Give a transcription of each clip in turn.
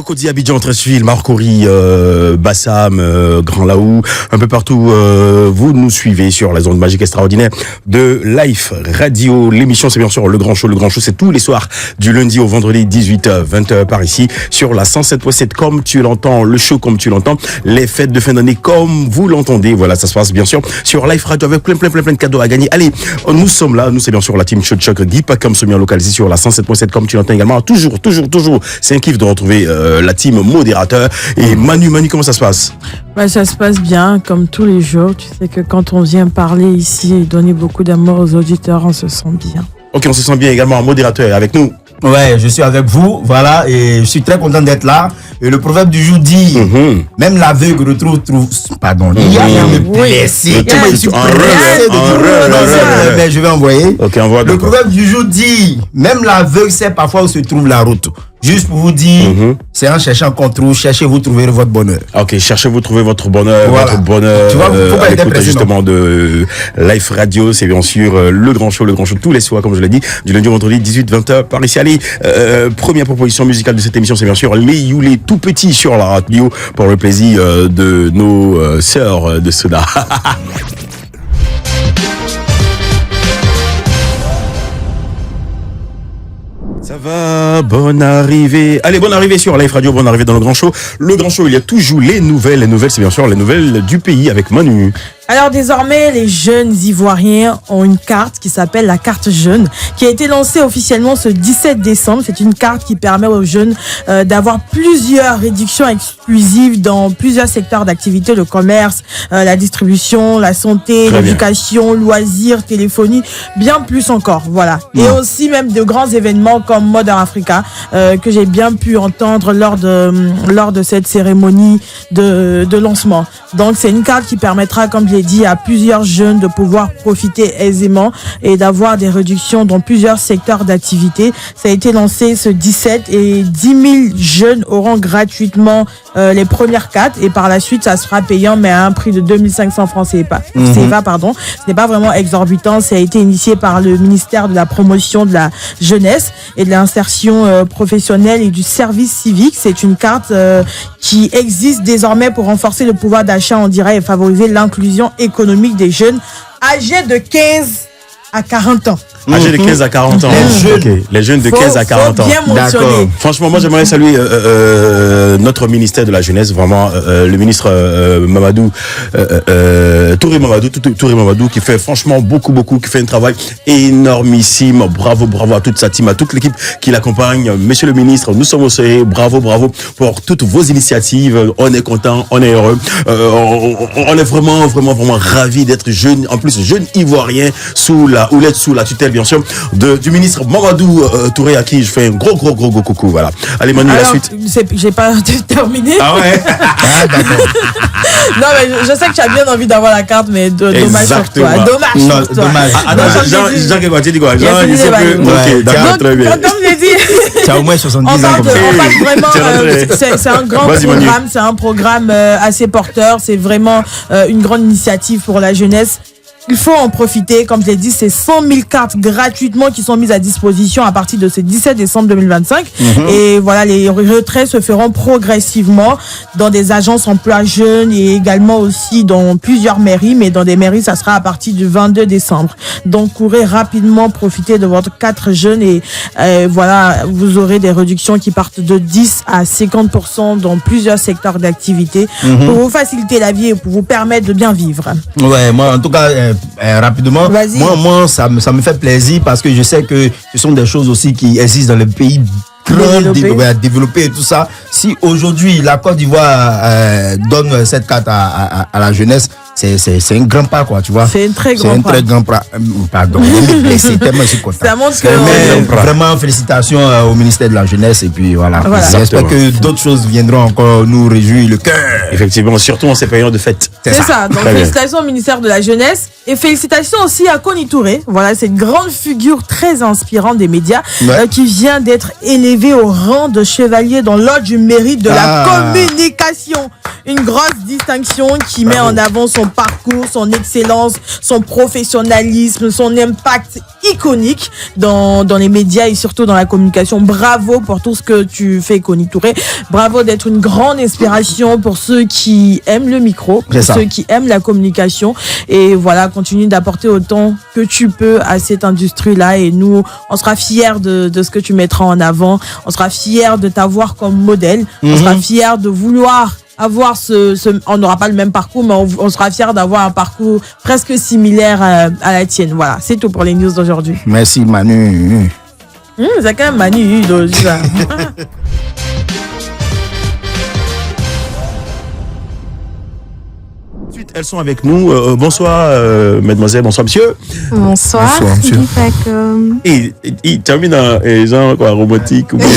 Cocody, Abidjan, Treichville, Marcory, Bassam, Grand Laou, un peu partout, vous nous suivez sur la zone magique extraordinaire de Life Radio. L'émission, c'est bien sûr Le Grand Show. Le Grand Show, c'est tous les soirs, du lundi au vendredi, 18h, 20h par ici, sur la 107.7, comme tu l'entends, le show comme tu l'entends, les fêtes de fin d'année comme vous l'entendez. Voilà, ça se passe bien sûr sur Life Radio avec plein de cadeaux à gagner. Allez, nous sommes là, nous c'est bien sûr la team Choc Guy Pacam se bien localisé sur la 107.7, comme tu l'entends également. Toujours, c'est un kiff de retrouver la team modérateur. Et Manu, comment ça se passe? Ça se passe bien, comme tous les jours. Tu sais que quand on vient parler ici et donner beaucoup d'amour aux auditeurs, on se sent bien. Ok, on se sent bien également. Modérateur avec nous. Ouais, je suis avec vous, voilà, et je suis très content d'être là. Et le proverbe du jour dit, même l'aveugle pardon, il y a me blessé. Mais je vais envoyer. Ok, envoie. Le proverbe du jour dit, même l'aveugle sait parfois où se trouve la route. Juste pour vous dire, c'est en cherchant qu'on trouve, cherchez-vous trouver votre bonheur. Ok, cherchez-vous trouver votre bonheur, voilà. votre bonheur. Tu vois, faut pas être écoute justement de Life Radio, c'est bien sûr Le Grand Show tous les soirs, comme je l'ai dit, du lundi au vendredi, 18-20h par ici. Allez, première proposition musicale de cette émission, c'est bien sûr les Youlés tout petits sur la radio pour le plaisir de nos sœurs de Soda. Ça va, bonne arrivée. Allez, bonne arrivée sur Life Radio, bonne arrivée dans Le Grand Show. Le Grand Show, il y a toujours les nouvelles. Les nouvelles, c'est bien sûr les nouvelles du pays avec Manu. Alors désormais, les jeunes Ivoiriens ont une carte qui s'appelle la carte jeune, qui a été lancée officiellement ce 17 décembre. C'est une carte qui permet aux jeunes d'avoir plusieurs réductions exclusives dans plusieurs secteurs d'activité, le commerce, la distribution, la santé, l'éducation, loisirs, téléphonie, bien plus encore. Voilà. Et aussi même de grands événements comme Modern Africa que j'ai bien pu entendre lors de cette cérémonie de lancement. Donc c'est une carte qui permettra, comme je l'ai dit, à plusieurs jeunes de pouvoir profiter aisément et d'avoir des réductions dans plusieurs secteurs d'activité. Ça a été lancé ce 17 et 10 000 jeunes auront gratuitement les premières cartes et par la suite ça sera payant mais à un prix de 2500 francs CFA. Pardon. Ce n'est pas vraiment exorbitant. Ça a été initié par le ministère de la promotion de la jeunesse et de l'insertion professionnelle et du service civique. C'est une carte qui existe désormais pour renforcer le pouvoir d'achat en direct et favoriser l'inclusion économique des jeunes âgés de 15 à 40 ans. Âgés de 15 à 40 ans. Les jeunes de 15 à 40 ans. Bien mentionner. Franchement, moi j'aimerais saluer notre ministère de la jeunesse, vraiment le ministre Mamadou Touré Mamadou qui fait franchement beaucoup, qui fait un travail énormissime. Bravo à toute sa team, à toute l'équipe qui l'accompagne. Monsieur le ministre, nous sommes au sérieux. Bravo pour toutes vos initiatives. On est content, on est heureux. On est vraiment ravis d'être jeunes, en plus jeunes ivoiriens sous la tutelle bien sûr du ministre Mamadou Touré, à qui je fais un gros coucou. Voilà. Allez Manu, la suite. J'ai pas terminé. Ah ouais. D'accord. Non mais je sais que tu as bien envie d'avoir la carte, mais dommage sur toi. Dommage. Jean, tu dis quoi? Jean, il sait plus. Ok, d'accord, très bien. Comme je l'ai dit. Tu as au moins 70 ans comme ça. C'est un grand programme, c'est un programme assez porteur, c'est vraiment une grande initiative pour la jeunesse. Il faut en profiter. Comme je l'ai dit, c'est 100 000 cartes gratuitement qui sont mises à disposition à partir de ce 17 décembre 2025. Et voilà, les retraits se feront progressivement dans des agences emploi jeunes et également aussi dans plusieurs mairies. Mais dans des mairies, ça sera à partir du 22 décembre. Donc, courez rapidement, profitez de votre carte jeune et voilà, vous aurez des réductions qui partent de 10 à 50% dans plusieurs secteurs d'activité pour vous faciliter la vie et pour vous permettre de bien vivre. Ouais, moi, en tout cas, rapidement, moi ça me fait plaisir parce que je sais que ce sont des choses aussi qui existent dans le pays développé et tout ça. Si aujourd'hui la Côte d'Ivoire donne cette carte à la jeunesse, c'est un grand pas, quoi, tu vois. C'est un très grand pas. Pardon, c'est tellement, je suis content. Ça montre que vraiment félicitations au ministère de la jeunesse et puis voilà. J'espère que d'autres choses viendront encore nous réjouir le cœur. Effectivement, surtout en ces périodes de fête. C'est ça. Donc félicitations au ministère de la jeunesse Et félicitations aussi à Connie Touré. Voilà, cette grande figure très inspirante des médias qui vient d'être élevée au rang de chevalier dans l'ordre du mérite de la communication. Une grosse distinction qui met en avant son parcours, son excellence, son professionnalisme, son impact iconique dans les médias et surtout dans la communication. Bravo pour tout ce que tu fais, Connie Touré. Bravo d'être une grande inspiration pour ceux qui aiment le micro, pour ceux qui aiment la communication. Et voilà, continue d'apporter autant que tu peux à cette industrie-là. Et nous, on sera fiers de ce que tu mettras en avant. On sera fiers de t'avoir comme modèle. On sera fiers de vouloir avoir on n'aura pas le même parcours, mais on sera fiers d'avoir un parcours presque similaire à la tienne. Voilà, c'est tout pour les news d'aujourd'hui. Merci Manu. C'est quand même Manu d'aujourd'hui. Elles sont avec nous. Bonsoir, mesdemoiselles, bonsoir, monsieur. Bonsoir, monsieur. Il termine en genre quoi, robotique ou bien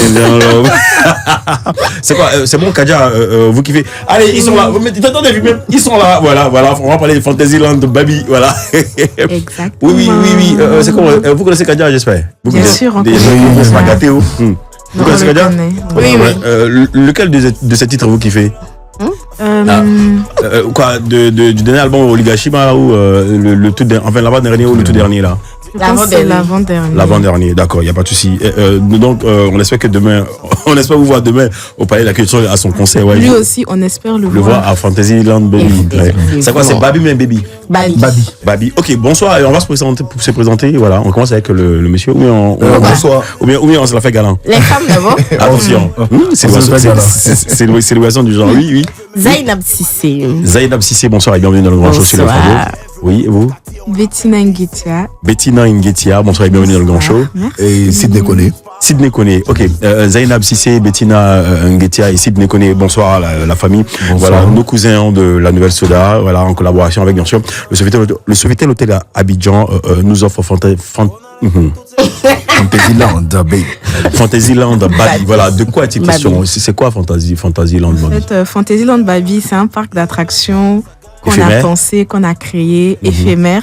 c'est quoi? C'est bon, Kadia, vous kiffez. Allez, ils sont là. Attendez, ils sont là. Voilà. On va parler de Fantasyland, Baby. Voilà. Exactement. Oui. C'est quoi? Vous connaissez Kadia, j'espère? Bien sûr, on connaît. Vous connaissez Kadia? Oui. Lequel de ces titres vous kiffez? Quoi, du dernier album Oligashima ou le tout l'avant-dernier ou le tout dernier là? L'avant-dernier, d'accord, il n'y a pas de souci. Donc, on espère que demain, on espère vous voir demain au Palais de la Culture à son concert. Ouais, lui aussi, on espère le voir à Fantasyland Baby. C'est quoi, c'est Baby ou Baby? Baby. Ok, bonsoir, on va se présenter. Voilà, on commence avec le monsieur. Bonsoir. Ou bien on se la fait galant. Les femmes d'abord. Attention. C'est l'évasion du genre. Oui. Zainab Sissé. Bonsoir et bienvenue dans le Grand Show sur le radio. Oui, et vous? Bettina Nguetia, bonsoir et bienvenue dans le Grand Show. Et Sidney Koné. Ok. Zainab Sissé, Bettina Nguetia et Sidney Koné. Bonsoir la famille. Bonsoir. Voilà, nos cousins de la Nouvelle Soda, voilà, en collaboration avec bien sûr le Sofitel Hôtel à Abidjan nous offre Fantasyland Baby. Voilà, de quoi est-il question? C'est quoi Fantasyland Baby? En fait, Fantasyland Baby, c'est un parc d'attractions qu'on a pensé, qu'on a créé, éphémère,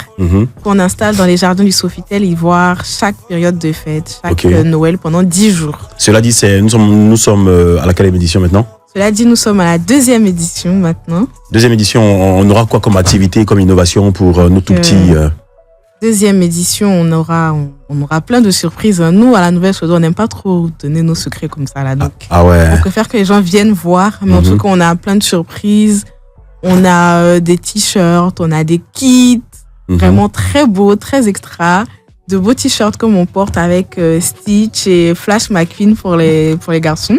qu'on installe dans les jardins du Sofitel Ivoire chaque période de fête, chaque Noël pendant 10 jours. Cela dit, nous sommes à la quelle édition maintenant? Cela dit, nous sommes à la 2e édition maintenant. 2e édition, on aura quoi comme activité, comme innovation pour nos tout petits 2e édition, on aura plein de surprises. Nous, à la Nouvelle Soda, on n'aime pas trop donner nos secrets comme ça là. Donc, on préfère que les gens viennent voir. Mais en tout cas, on a plein de surprises. On a des t-shirts, on a des kits, vraiment très beaux, très extra. De beaux t-shirts comme on porte avec Stitch et Flash McQueen pour les garçons.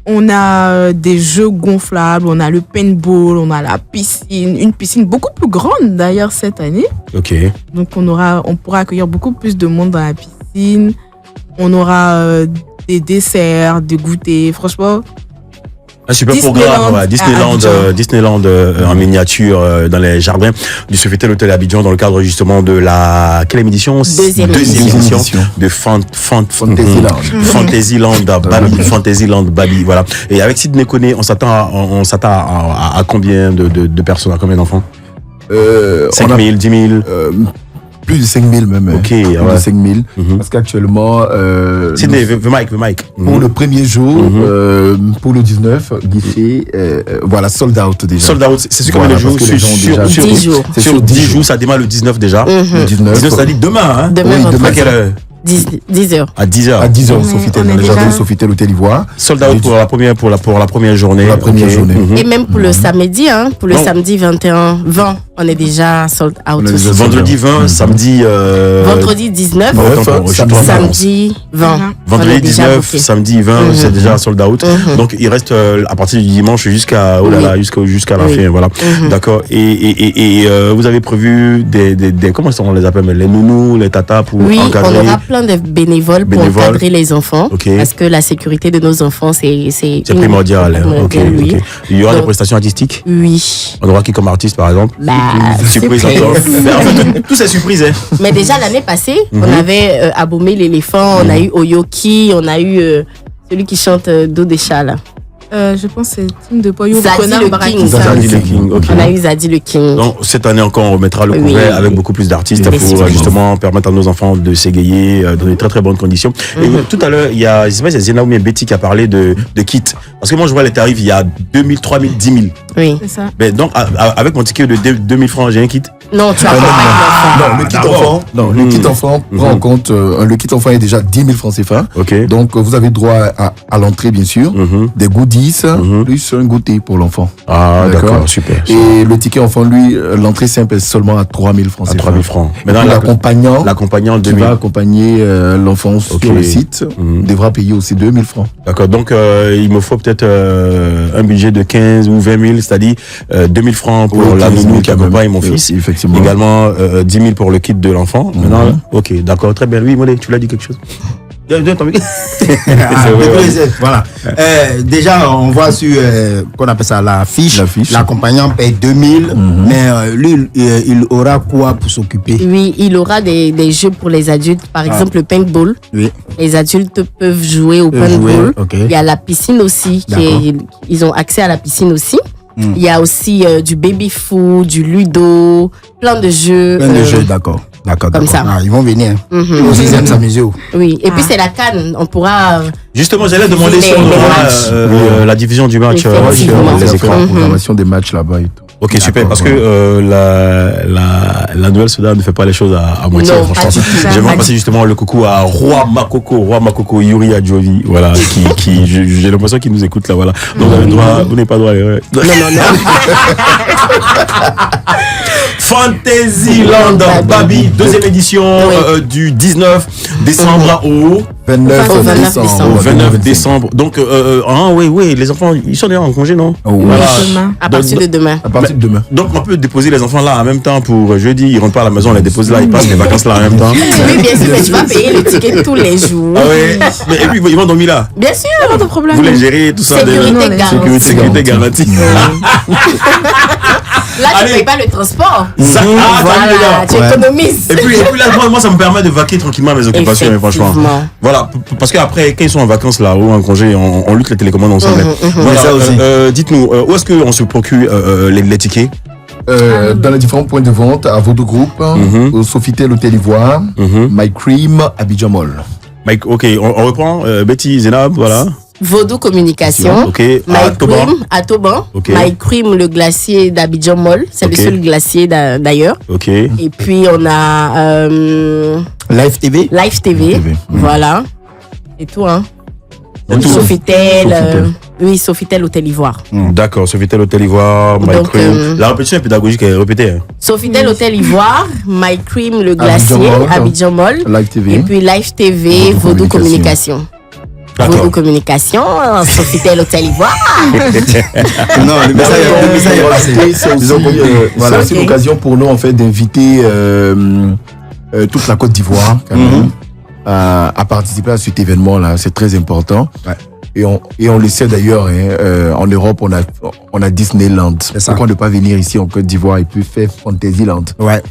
On a des jeux gonflables, on a le paintball, on a la piscine, une piscine beaucoup plus grande d'ailleurs cette année. Ok. Donc on pourra accueillir beaucoup plus de monde dans la piscine. On aura des desserts, des goûters, franchement. Un super programme, Disneyland en miniature dans les jardins du Sofitel Hôtel Abidjan dans le cadre justement de la quelle édition? Deuxième édition de Fantasyland Baby. Voilà. Et avec Sidney Koné, on s'attend à combien de personnes, à combien d'enfants? 5 000, 10 000 plus de 5 000 même. Ok, plus de 5 000. Parce qu'actuellement... Sidney, the mic. Pour le premier jour, pour le 19, guichet, voilà, sold out déjà. Sold out, c'est sur combien de jours? Sur 10 jours. Sur 10 jours, ça démarre le 19 déjà. Le 19, c'est-à-dire demain, hein? Demain, à quelle heure? 10h. À 10h. À 10h, Sofitel, dans les jardins Sofitel Hôtel Ivoire. Sold out pour la première journée. La première journée. Et même pour le samedi, pour le samedi 20, on est déjà sold out aussi. Vendredi 20, samedi... Vendredi 19, samedi 20. Vendredi 19, samedi 20, c'est déjà sold out. Donc, il reste à partir du dimanche jusqu'à la fin. Voilà. D'accord. Et vous avez prévu des comment on les appelle? Les nounous, les tatas pour encadrer? On aura plein de bénévoles pour encadrer les enfants. Parce que la sécurité de nos enfants, c'est primordial. Oui. Il y aura des prestations artistiques? Oui. On aura qui comme artiste, par exemple? Surprise encore. Tous ces surprises. Mais déjà, l'année passée, on avait Abomé l'éléphant, on a eu Oyoki, on a eu celui qui chante Do des chats là. Je pense que c'est Team de Poyo. Zadi le King. Okay. On a eu Zadi le King. Donc, cette année encore, on remettra le couvert avec beaucoup plus d'artistes pour justement permettre à nos enfants de s'égayer dans de très très bonnes conditions. Et tout à l'heure, il y a, je sais pas si c'est Zena ou Betty qui a parlé de kit. Parce que moi, je vois les tarifs, il y a 2000, 3000, 10 000. Oui. C'est ça. Mais donc, avec mon ticket de 2000 francs, j'ai un kit. Non, tu as pas non, le kit enfant. Non, le kit enfant prend en compte. Le kit enfant est déjà 10 000 francs CFA. Ok. Donc, vous avez droit à l'entrée, bien sûr, des goodies, plus un goûter pour l'enfant. Ah, d'accord, super. Et le ticket enfant, lui, l'entrée simple est seulement à 3 000 francs CFA. 3 000 francs. Maintenant, l'accompagnant qui va accompagner l'enfant sur le site devra payer aussi 2 000 francs. D'accord. Donc, il me faut peut-être un budget de 15 ou 20 000, c'est-à-dire 2 000 francs pour la nounou qui accompagne mon fils. Effectivement. Également 10 000 pour le kit de l'enfant. Maintenant, ok, d'accord, très bien. Oui, Mollet, tu l'as dit quelque chose. Voilà. Déjà, on voit sur qu'on appelle ça la fiche. L'accompagnant paye 2000, mais lui, il aura quoi pour s'occuper? Oui, il aura des jeux pour les adultes. Par exemple, le paintball. Oui. Les adultes peuvent jouer au paintball. Il y a la piscine aussi. Ils ont accès à la piscine aussi. Il y a aussi du baby-foot, du ludo, plein de jeux. Plein de jeux, d'accord. Comme ça. Ils vont venir. Aussi, ils aiment s'amuser. Oui, et puis c'est la CAN. On pourra. Justement, j'allais demander sur la division du match. Les écrans. La programmation des matchs là-bas et tout. Ok, super, parce que la Nouvelle-Soudan ne fait pas les choses à moitié, franchement. J'aimerais passer justement le coucou à Roi Makoko, Yuri Adjovi, voilà, qui j'ai l'impression qu'il nous écoute là, voilà. Donc vous n'avez pas droit à l'erreur. Non. Fantasyland Baby, deuxième édition du 19 décembre au 29 décembre. Donc, oui, les enfants, ils sont déjà en congé, non? Voilà. À partir de demain. Donc, on peut déposer les enfants là en même temps pour jeudi. Ils rentrent pas à la maison, on les dépose là, ils passent les vacances là en même temps. Oui, bien sûr, mais tu vas payer le ticket tous les jours. Ah oui. Et puis, ils vont dormir là. Bien sûr, pas de problème. Vous les gérez, tout ça. Sécurité garantie. Là, tu ne payes pas le transport. Voilà, tu économises. Et puis là, moi, ça me permet de vaquer tranquillement à mes occupations, franchement. Voilà, parce qu'après, quand ils sont en vacances là ou en congé, on lutte les télécommandes ensemble. Voilà, ça aussi. Dites-nous, où est-ce qu'on se procure les tickets? Dans les différents points de vente, à Vodou Group, au Sofitel Hôtel Ivoire, My Cream, Abidjan Mall. Ok, on reprend. Betty, Zénab, voilà. Vodou Communication, My Cream à Toban, My Cream le glacier d'Abidjan Mall, c'est le seul glacier d'ailleurs. Et puis on a Live TV, voilà. Et tout, hein. Sofitel, Sofitel Hôtel Ivoire. D'accord, Sofitel Hôtel Ivoire, My Cream. La répétition est pédagogique, répétez. Sofitel Hôtel Ivoire, My Cream le glacier, Abidjan Mall, Live TV. Et puis Live TV, Vodou Communication. Vodou Communication, Sofitel Hôtel Ivoire. Non, le message est passé. Voilà, c'est l'occasion pour nous en fait d'inviter toute la Côte d'Ivoire quand même, à participer à cet événement-là. C'est très important. Et on le sait d'ailleurs, en Europe, on a Disneyland. Pourquoi ne pas venir ici en Côte d'Ivoire et puis faire Fantasyland?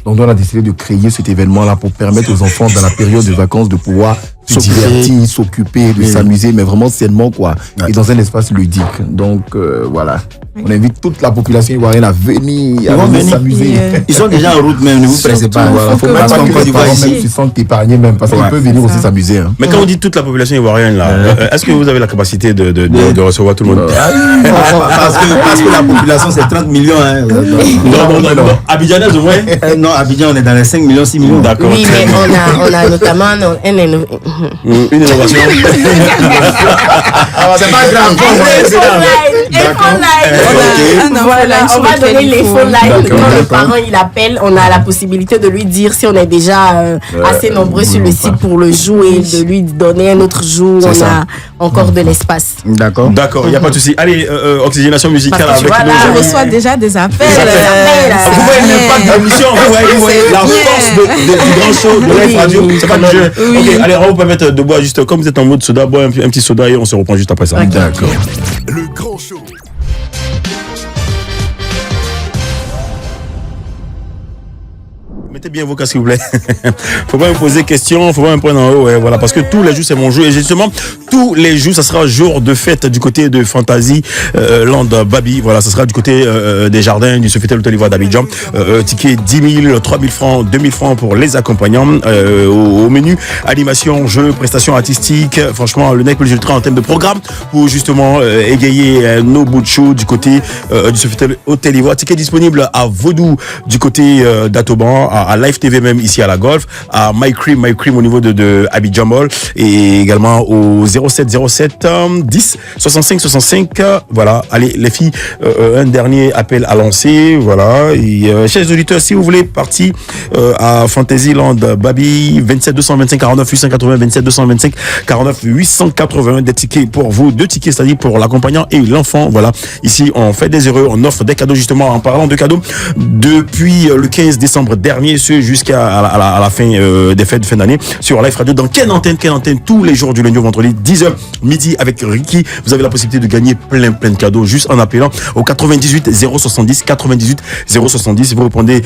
Donc on a décidé de créer cet événement-là pour permettre aux enfants dans la période de vacances de pouvoir se divertir, s'occuper, de s'amuser, mais vraiment sainement quoi. Et dans un espace ludique. Donc voilà. On invite toute la population ivoirienne à venir, s'amuser. Ils sont déjà en route même, ne vous pressez pas. Il faut même pas que les parents même se sentent épargnés même, parce qu'ils peuvent venir aussi s'amuser. Mais quand on dit toute la population ivoirienne là, est-ce que vous avez la capacité de recevoir tout le monde? Parce que la population c'est 30 millions. Non. Abidjanaise au moins? Non, Abidjan on est dans les 5 millions, 6 millions. D'accord. Oui, mais on a notamment une innovation. C'est pas grave. Voilà, on va donner les phone lines. Quand le parent il appelle, on a la possibilité de lui dire si on est déjà assez nombreux sur le site pour le jouer, de lui donner un autre jour. On a encore de l'espace. D'accord, il n'y a pas de souci. Allez, oxygénation musicale avec nous. Je reçois déjà des appels. Vous voyez l'impact de l'émission, vous voyez la force du grand show de Life Radio. C'est pas du jeu. Ok, allez, on va vous permettre de boire juste comme vous êtes en mode soda, boire un petit soda et on se reprend juste après ça. D'accord. Le grand show. Mettez bien vos casques, s'il vous plaît. Faut pas me poser question, faut pas me prendre en haut, ouais, voilà, parce que tous les jours, c'est mon jour. Et justement, tous les jours, ça sera jour de fête du côté de Fantasy Land Babi. Voilà, ça sera du côté des jardins du Sofitel Hôtel Ivoire d'Abidjan. Ticket 10 000, 3 000 francs, 2 000 francs pour les accompagnants. Au menu, animation, jeux, prestations artistiques. Franchement, le nec plus ultra en termes de programme pour justement égayer nos bouts de show du côté du Sofitel Hôtel Ivoire. Ticket disponible à Vaudou du côté d'Atoban, à Live TV même ici à la Golf, à My Cream au niveau de Abidjan Mall, et également au 07 10 65. Voilà, allez les filles, un dernier appel à lancer. Voilà, et chers auditeurs, si vous voulez partir à Fantasyland Babi, 27 225 49 880, 27 225 49 880, des tickets pour vous, 2 tickets, c'est-à-dire pour l'accompagnant et l'enfant. Voilà, ici on fait des heureux, on offre des cadeaux. Justement, en parlant de cadeaux, depuis le 15 décembre dernier, jusqu'à la fin des fêtes de fin d'année, sur Live Radio, dans quelle antenne, tous les jours du lundi au vendredi, 10h midi avec Ricky, vous avez la possibilité de gagner plein de cadeaux juste en appelant au 98 070 98 070. Vous répondez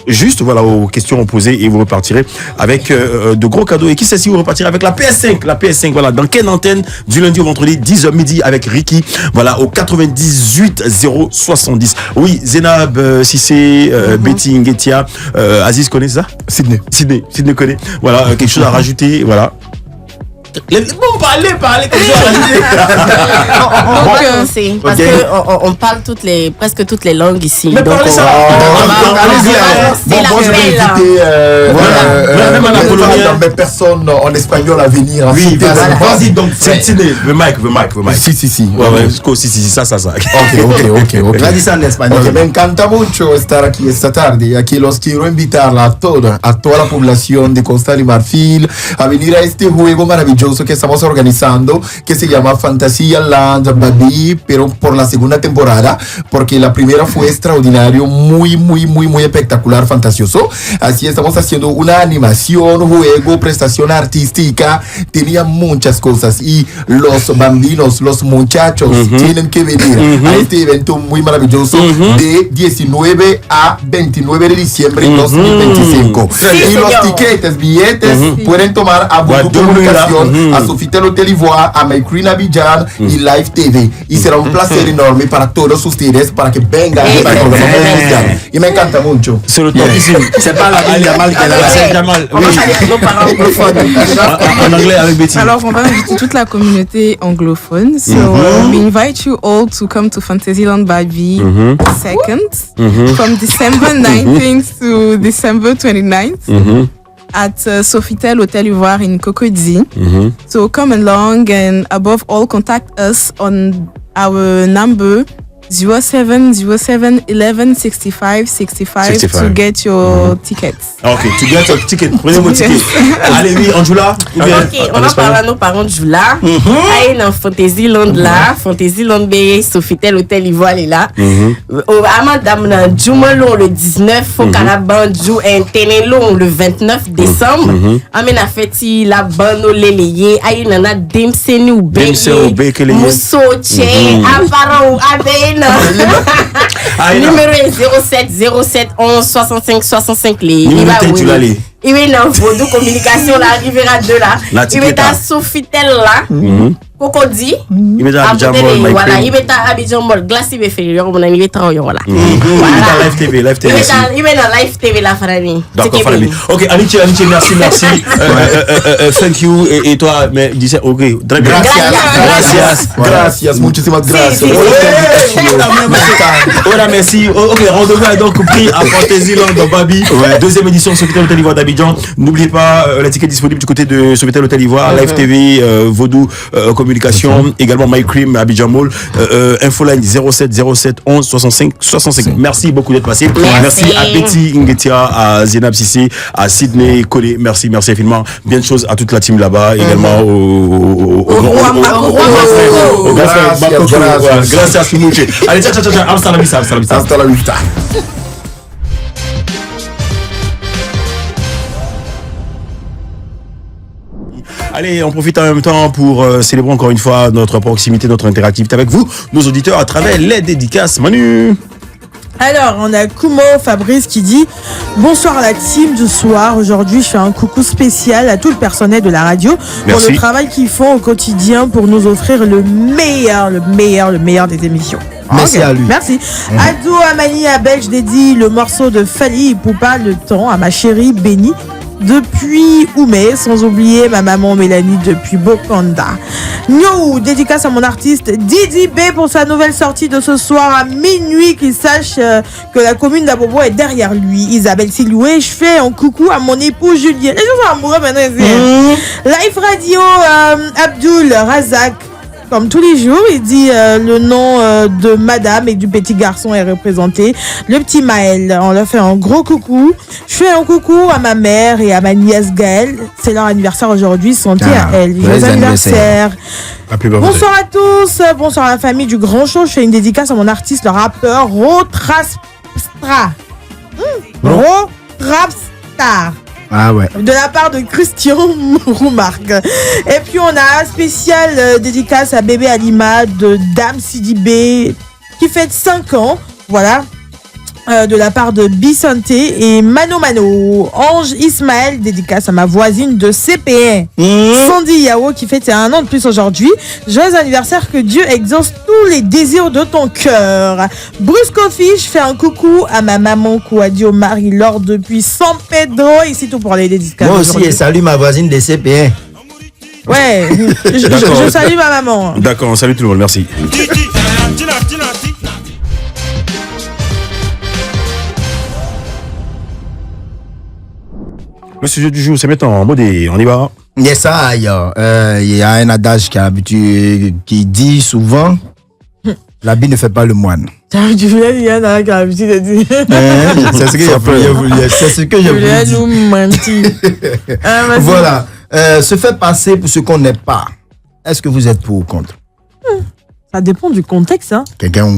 juste voilà aux questions posées et vous repartirez avec de gros cadeaux. Et qui sait si vous repartirez avec la PS5, voilà, dans quelle antenne du lundi au vendredi, 10h midi avec Ricky, voilà, au 98 070. Oui, Zénab, Cissé, Betty, Nguetia, Aziz connaît ça? Sydney connaît. Voilà, quelque chose à rajouter, voilà. Bon, parlez, quelque chose à rajouter. On va lancer, parce qu'on parle presque toutes les langues ici. Mais donc parlez ça. Bon, je vais inviter même à la Pologne, mais personne en espagnol à venir. Oui, vas-y donc, Sydney, le mic. Si. Si, ça. Ok. Vas-y ça en espagnol. Me encanta mucho estar aquí esta tarde. Aquí los quiero invitar a toda la población de Costa de Marfil a venir a este juego maravilloso que estamos organizando, que se llama Fantasía Land Babi, pero por la segunda temporada, porque la primera fue extraordinario, muy espectacular, fantasioso. Así estamos haciendo una animación, juego, prestación artística, tenía muchas cosas y los bambinos, los muchachos tienen que venir a este evento muy maravilloso de 19 a 29 de diciembre de 2025. Y los billetes pueden tomar a Voodoo Comunicación, a Sofitel Hôtel Ivoire, a My Cream Abidjan y Live TV. Y será un placer enorme para todos ustedes, para que vengan y me encanta mucho. C'est le topissime. C'est pas la ville Jamal qui est là, c'est Jamal. On va parler nos parents anglophones. En anglais avec Betty. Alors, on va inviter toute la communauté anglophone. So, we invite you all to come to Fantasyland Babi 2nd from December 19th to December 29th. At Sofitel Hôtel Ivoire in Cocody. So come along, and above all, contact us on our number 0707 11 65 to get your tickets. Ok, to get your ticket. Prenez mon ticket. Allez, oui, Anjoula. Ok, on va parler à nos parents de Joula. Aïe, dans Fantasyland là, Fantasyland B, Sofitel Hôtel Ivoire est là. À madame dans Djoumelon le 19, au Caraban Djou Tenelon le 29 décembre. Amène à fêti la bande léléye. Aïe, nana Demseni ou Beke, Mousso, Tché, Apparent ou Abé. Numéro est 07 11 65 65 les. Il est dans Voodoo Communication, là, arrivera de là. Il est à Sofitel là. Cocody. Il est à Abidjan Mall. Voilà, il est à Abidjan Mall. Glace, il est fait. Il est à voilà. Il est à Live TV. Il est dans Live TV là, Fanny. D'accord, Fanny. Ok, Anichi, merci. Thank you. Et toi, mais dis ok. Très bien. Gracias. Muchísimas gracias. Voilà, merci. Ok, rendez-vous donc pris à Fantasyland Babi. Deuxième édition Sofitel Hôtel Ivoire d'Abidjan. N'oubliez pas la ticket disponible du côté de Sofitel Hôtel Ivoire, Live TV, Vaudou Communication, également My Cream Abidjan Mall. Infoline 07 11 65. Merci beaucoup d'être passé. Merci à Betty Nguetia, à Zénab Sissé, à Sydney Collé. Merci infiniment. Bien de choses à toute la team là-bas, également au Gracias mucho. Allez, ciao. Hasta la vista. Allez, on profite en même temps pour célébrer encore une fois notre proximité, notre interactivité avec vous, nos auditeurs, à travers les dédicaces. Manu. Alors, on a Kumo Fabrice qui dit « Bonsoir à la team du soir. Aujourd'hui, je fais un coucou spécial à tout le personnel de la radio pour le travail qu'ils font au quotidien pour nous offrir le meilleur des émissions. » Merci à lui. Merci. Ado Amani Abel, je dédie le morceau de Fali Poupa, Le Temps, à ma chérie Béni depuis Oumé, sans oublier ma maman Mélanie depuis Bokanda. Nyo, dédicace à mon artiste Didi B pour sa nouvelle sortie de ce soir à minuit, qu'il sache que la commune d'Abobo est derrière lui. Isabelle Siloué, je fais un coucou à mon époux Julien. Les gens sont amoureux maintenant ici. Live Radio, Abdul Razak. Comme tous les jours, il dit le nom de madame et du petit garçon est représenté. Le petit Maël, on leur fait un gros coucou. Je fais un coucou à ma mère et à ma nièce Gaëlle. C'est leur anniversaire aujourd'hui, santé à elle. Joyeux anniversaire. Bonsoir à tous, bonsoir à la famille du Grand Show. Je fais une dédicace à mon artiste, le rappeur Rotrapstar. Rotrapstar. Ah ouais. De la part de Christian Roumarque. Et puis on a un spécial dédicace à bébé Alima de Dame Sidibé qui fête 5 ans. Voilà. De la part de Bisanté et Mano Mano. Ange Ismaël, dédicace à ma voisine de CP1. Sandy Yao qui fête 1 an de plus aujourd'hui. Joyeux anniversaire, que Dieu exauce tous les désirs de ton cœur. Bruce Coffee, je fais un coucou à ma maman Kouadio Marie-Laure depuis San Pedro. Ici tout pour les dédicaces. Moi aussi, et salue ma voisine de CP1. Ouais, je salue ma maman. D'accord, on salue tout le monde, merci. Le sujet du jour, c'est maintenant en mode on y va. Yes, ça, il y a un adage qui dit souvent l'habit ne fait pas le moine. C'est ce que je voulais dire. Voilà. Se faire passer pour ce qu'on n'est pas. Est-ce que vous êtes pour ou contre? Ça dépend du contexte. Hein. Quelqu'un...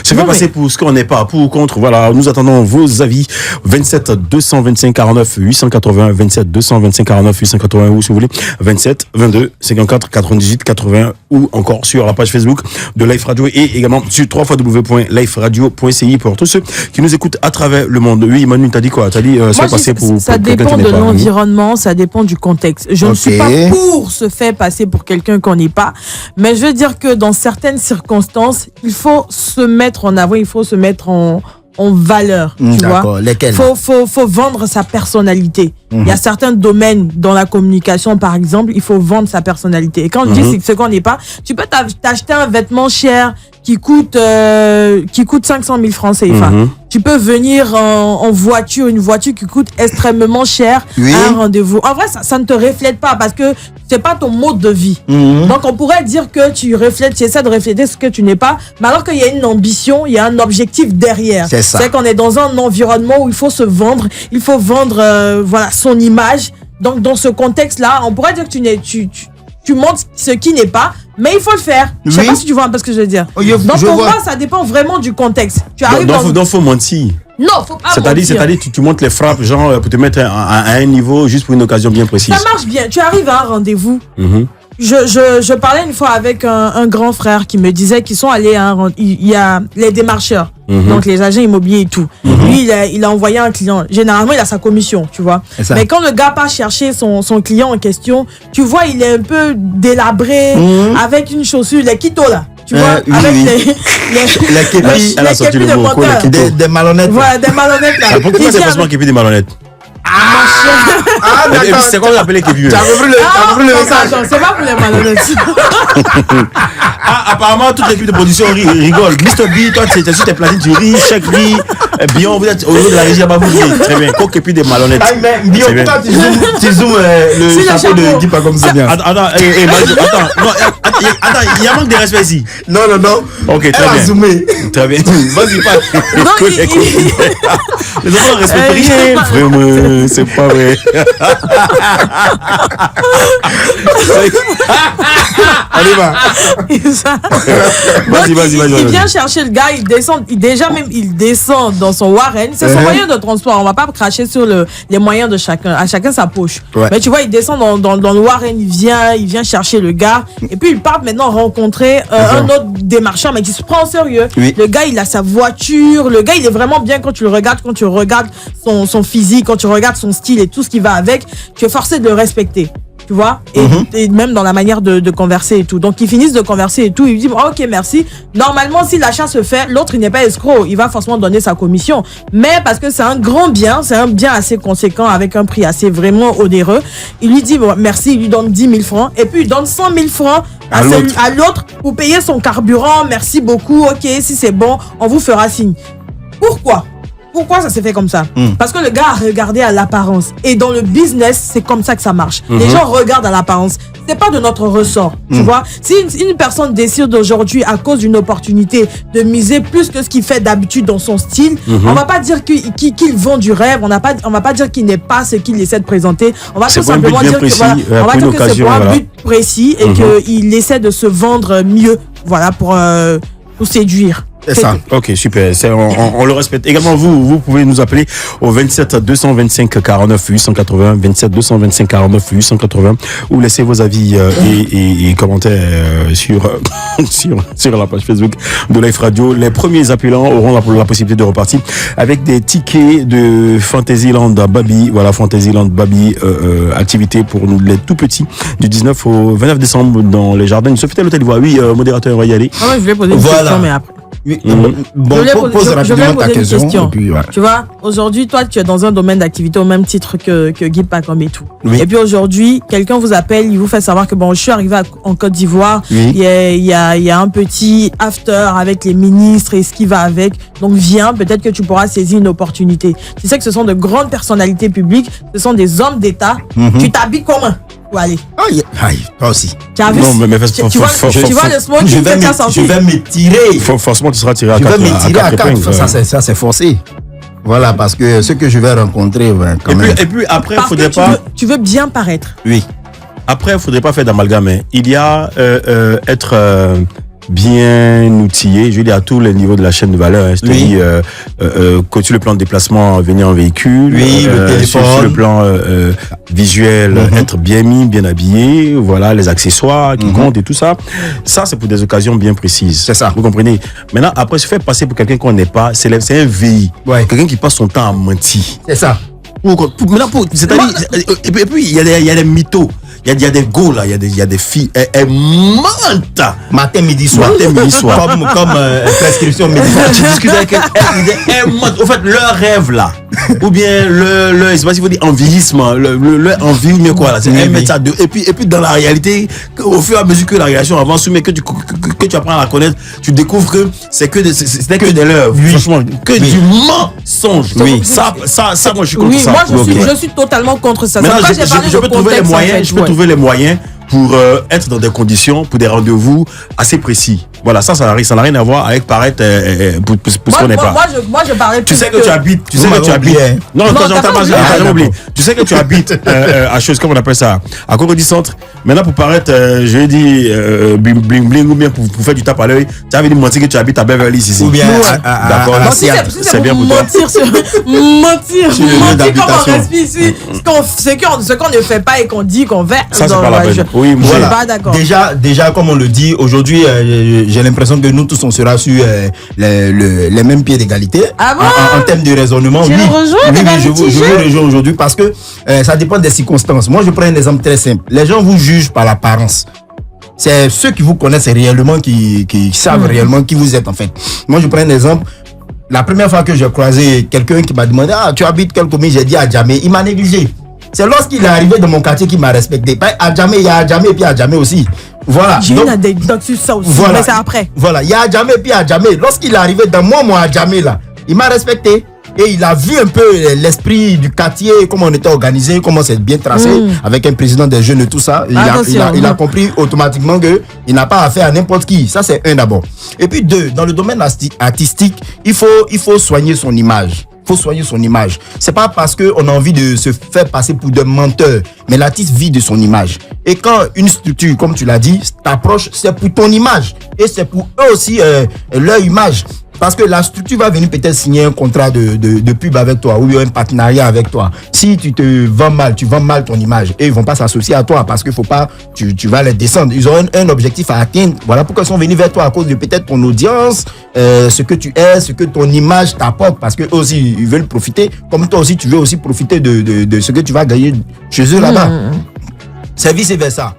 Se fait passer pour ce qu'on n'est pas, pour ou contre. Voilà, nous attendons vos avis. 27 225 49 880, 27 225 49 880 ou si vous voulez 27 22 54 98 80 ou encore sur la page Facebook de Life Radio et également sur www.liferadio.ci pour tous ceux qui nous écoutent à travers le monde. Oui, Manu, t'as dit quoi? T'as dit se faire passer pour ça dépend de l'environnement, ça dépend du contexte. Je ne suis pas pour se faire passer pour quelqu'un qu'on n'est pas, mais je veux dire que dans certaines circonstances, il faut se mettre en avant, il faut se mettre en valeur, tu vois. Lesquels? Faut vendre sa personnalité. Il y a certains domaines dans la communication, par exemple, il faut vendre sa personnalité. Et quand je dis c'est ce qu'on n'est pas, tu peux t'acheter un vêtement cher qui coûte 500 000 francs CFA. Tu peux venir en voiture, une voiture qui coûte extrêmement cher à un rendez-vous. En vrai, ça ne te reflète pas parce que c'est pas ton mode de vie. Donc, on pourrait dire que tu essaies de refléter ce que tu n'es pas, mais alors qu'il y a une ambition, il y a un objectif derrière. C'est qu'on est dans un environnement où il faut se vendre, il faut vendre, son image. Donc, dans ce contexte-là, on pourrait dire que tu montres ce qui n'est pas, mais il faut le faire. Je sais pas si tu vois un peu ce que je veux dire. Donc, pour moi, ça dépend vraiment du contexte. Tu arrives donc, faut mentir. Non, faut pas mentir. C'est-à-dire, tu montes les frappes, genre, pour te mettre à un niveau juste pour une occasion bien précise. Ça marche bien. Tu arrives à un rendez-vous. Je parlais une fois avec un grand frère qui me disait qu'ils sont allés à il y a les démarcheurs, donc les agents immobiliers et tout. Lui, il a envoyé un client. Généralement, il a sa commission, tu vois. Mais quand le gars part chercher son client en question, tu vois, il est un peu délabré, avec une chaussure, les kitos là. Tu vois, avec les képis de moteur. Des malhonnêtes. Voilà, des malhonnêtes là. Pourquoi c'est forcément képis des malhonnêtes? C'est quoi l'appeler képis? C'est pas pour les malhonnêtes. Apparemment, toute l'équipe de production rigole. Mr. B, toi, tu es sur tes platines, tu ris, chaque rit. Bien, vous êtes au niveau de la régie, vous riez. Très bien. Quoi képis des malhonnêtes? Bien, pourquoi tu zoomes le chapeau de Guy pas comme ça? Attends, il y a manque de respect ici. Non. Ok, très bien. Zoomé. Très bien. Vas-y, pas. Les enfants ne respectent rien. Vraiment. C'est pas vrai. Allez, va. Vas-y. Il vient chercher le gars, il descend dans son Warren. C'est son moyen de transport. On va pas cracher sur les moyens de chacun. À chacun sa poche. Ouais. Mais tu vois, il descend dans le Warren, il vient chercher le gars. Et puis il part maintenant rencontrer un autre démarcheur, mais qui se prend en sérieux. Oui. Le gars, il a sa voiture. Le gars, il est vraiment bien quand tu le regardes, son physique, quand tu regardes son style et tout ce qui va avec. Tu es forcé de le respecter. Tu vois, et même dans la manière de converser et tout. Donc, ils finissent de converser et tout. Ils disent, ok, merci. Normalement, si l'achat se fait, l'autre, il n'est pas escroc. Il va forcément donner sa commission. Mais parce que c'est un grand bien, c'est un bien assez conséquent avec un prix assez vraiment onéreux. Il lui dit, bon, merci, il lui donne 10 000 francs. Et puis, il donne 100 000 francs à l'autre pour payer son carburant. Merci beaucoup. Ok, si c'est bon, on vous fera signe. Pourquoi ça s'est fait comme ça? Parce que le gars a regardé à l'apparence. Et dans le business, c'est comme ça que ça marche. Les gens regardent à l'apparence. C'est pas de notre ressort. Tu vois? Si une personne décide aujourd'hui, à cause d'une opportunité, de miser plus que ce qu'il fait d'habitude dans son style, on va pas dire qu'il vend du rêve. On va pas dire qu'il n'est pas ce qu'il essaie de présenter. On va tout simplement dire que c'est pour un but précis et qu'il essaie de se vendre mieux. Voilà, pour séduire. C'est ça. Ok, super. On le respecte. Également, vous pouvez nous appeler au 27 225 49 880, 27 225 49 880, ou laisser vos avis et commentaires sur la page Facebook de Life Radio. Les premiers appelants auront la possibilité de repartir avec des tickets de Fantasyland Baby. Voilà, Fantasyland Baby, activité pour les tout petits du 19 au 29 décembre dans les jardins du Sofitel Hôtel d'Ivoire. Oui, modérateur, on va y aller. Ah ouais, je voulais poser une question, mais après. Oui. Bon, pose rapidement ta question. Puis, ouais. Tu vois, aujourd'hui, toi, tu es dans un domaine d'activité au même titre que Guy Pacom et tout. Oui. Et puis aujourd'hui, quelqu'un vous appelle, il vous fait savoir que bon, je suis arrivé en Côte d'Ivoire. Oui. Il y a un petit after avec les ministres et ce qui va avec. Donc viens, peut-être que tu pourras saisir une opportunité. Tu sais que ce sont de grandes personnalités publiques, ce sont des hommes d'État. Tu t'habilles comment? Allez. Aïe, toi aussi. Tu as vu? Non, mais tu vois le smoking je vais me tirer. Forcément, tu seras tiré à 4. Je vais me tirer à 4. Ça, c'est forcé. Voilà, parce que ce que je vais rencontrer, et puis après, il faudrait pas. Tu veux bien paraître. Oui. Après, il faudrait pas faire d'amalgame. Il y a être bien outillé, je veux dire, à tous les niveaux de la chaîne de valeur. C'est-à-dire, sur le plan de déplacement, venir en véhicule. Oui, le téléphone. Sur le plan visuel, être bien mis, bien habillé. Voilà, les accessoires qui comptent et tout ça. Ça, c'est pour des occasions bien précises. C'est ça. Vous comprenez? Maintenant, après, se faire passer pour quelqu'un qu'on n'est pas, c'est un VI. Ouais. Quelqu'un qui passe son temps à mentir. C'est ça. C'est-à-dire, et puis, il y a des mythos. Il y a des go là, il y a des filles, elles mentent. Matin, midi, soir. Comme prescription médicale. Tu discutes avec elles mentent. En fait, leur rêve là, ou bien je sais pas si vous dites en vieillissement, leur envie ou bien quoi là, c'est elles mettent ça de. Et puis dans la réalité, au fur et à mesure que la relation avance, mais que tu apprends à la connaître, tu découvres que c'est que des leurs. Franchement, que du mensonge. Oui. Ça, moi je suis contre ça. Moi je suis totalement contre ça. Maintenant, je peux trouver les moyens. Trouver les moyens pour être dans des conditions, pour des rendez-vous assez précis. Voilà, ça n'a rien à voir avec paraître pour ce qu'on n'est pas. Moi, je parlais tu sais que tu habites. Non, j'entends oublié. Tu sais que tu habites à chose, comme on appelle ça, à Cocody Centre. Maintenant, pour paraître, je vais dire, bling bling, ou bien pour faire du tape à l'œil, tu avais dit mentir que tu habites à Beverly ici. Ou bien, d'accord. C'est bien pour toi. Mentir comme on respire ici. Ce qu'on ne fait pas et qu'on dit qu'on fait. Ça, c'est pas la peine. Oui, moi, je suis pas d'accord. Déjà, comme on le dit, aujourd'hui, j'ai l'impression que nous tous, on sera sur les mêmes pieds d'égalité. Ah bon? En termes de raisonnement. Oui, je vous rejoins aujourd'hui parce que ça dépend des circonstances. Moi, je prends un exemple très simple. Les gens vous jugent par l'apparence. C'est ceux qui vous connaissent réellement, qui savent réellement qui vous êtes en fait. Moi, je prends un exemple. La première fois que j'ai croisé quelqu'un qui m'a demandé « Ah, tu habites quelle commune ?» J'ai dit « Adjamé ». Il m'a négligé. C'est lorsqu'il est arrivé dans mon quartier qu'il m'a respecté. Adjamé, il y a Adjamé et puis Adjamé aussi. Voilà. J'ai une anecdote sur ça aussi, mais c'est après. Voilà, il y a Adjamé et puis Adjamé. Lorsqu'il est arrivé dans mon Adjamé là, il m'a respecté. Et il a vu un peu l'esprit du quartier, comment on était organisé, comment c'est bien tracé, avec un président des jeunes et tout ça. Il a compris automatiquement qu'il n'a pas affaire à n'importe qui. Ça, c'est un d'abord. Et puis deux, dans le domaine artistique, il faut soigner son image. faut soigner son image. C'est pas parce qu'on a envie de se faire passer pour des menteurs, mais l'artiste vit de son image. Et quand une structure, comme tu l'as dit, t'approche, c'est pour ton image. Et c'est pour eux aussi leur image. Parce que la structure va venir peut-être signer un contrat de pub avec toi ou un partenariat avec toi. Si tu te vends mal, tu vends mal ton image. Et ils vont pas s'associer à toi parce qu'il faut pas, tu vas les descendre. Ils ont un objectif à atteindre. Voilà pourquoi ils sont venus vers toi à cause de peut-être ton audience, ce que tu es, ce que ton image t'apporte. Parce que eux aussi, ils veulent profiter. Comme toi aussi, tu veux aussi profiter de ce que tu vas gagner chez eux là-bas. C'est vice versa.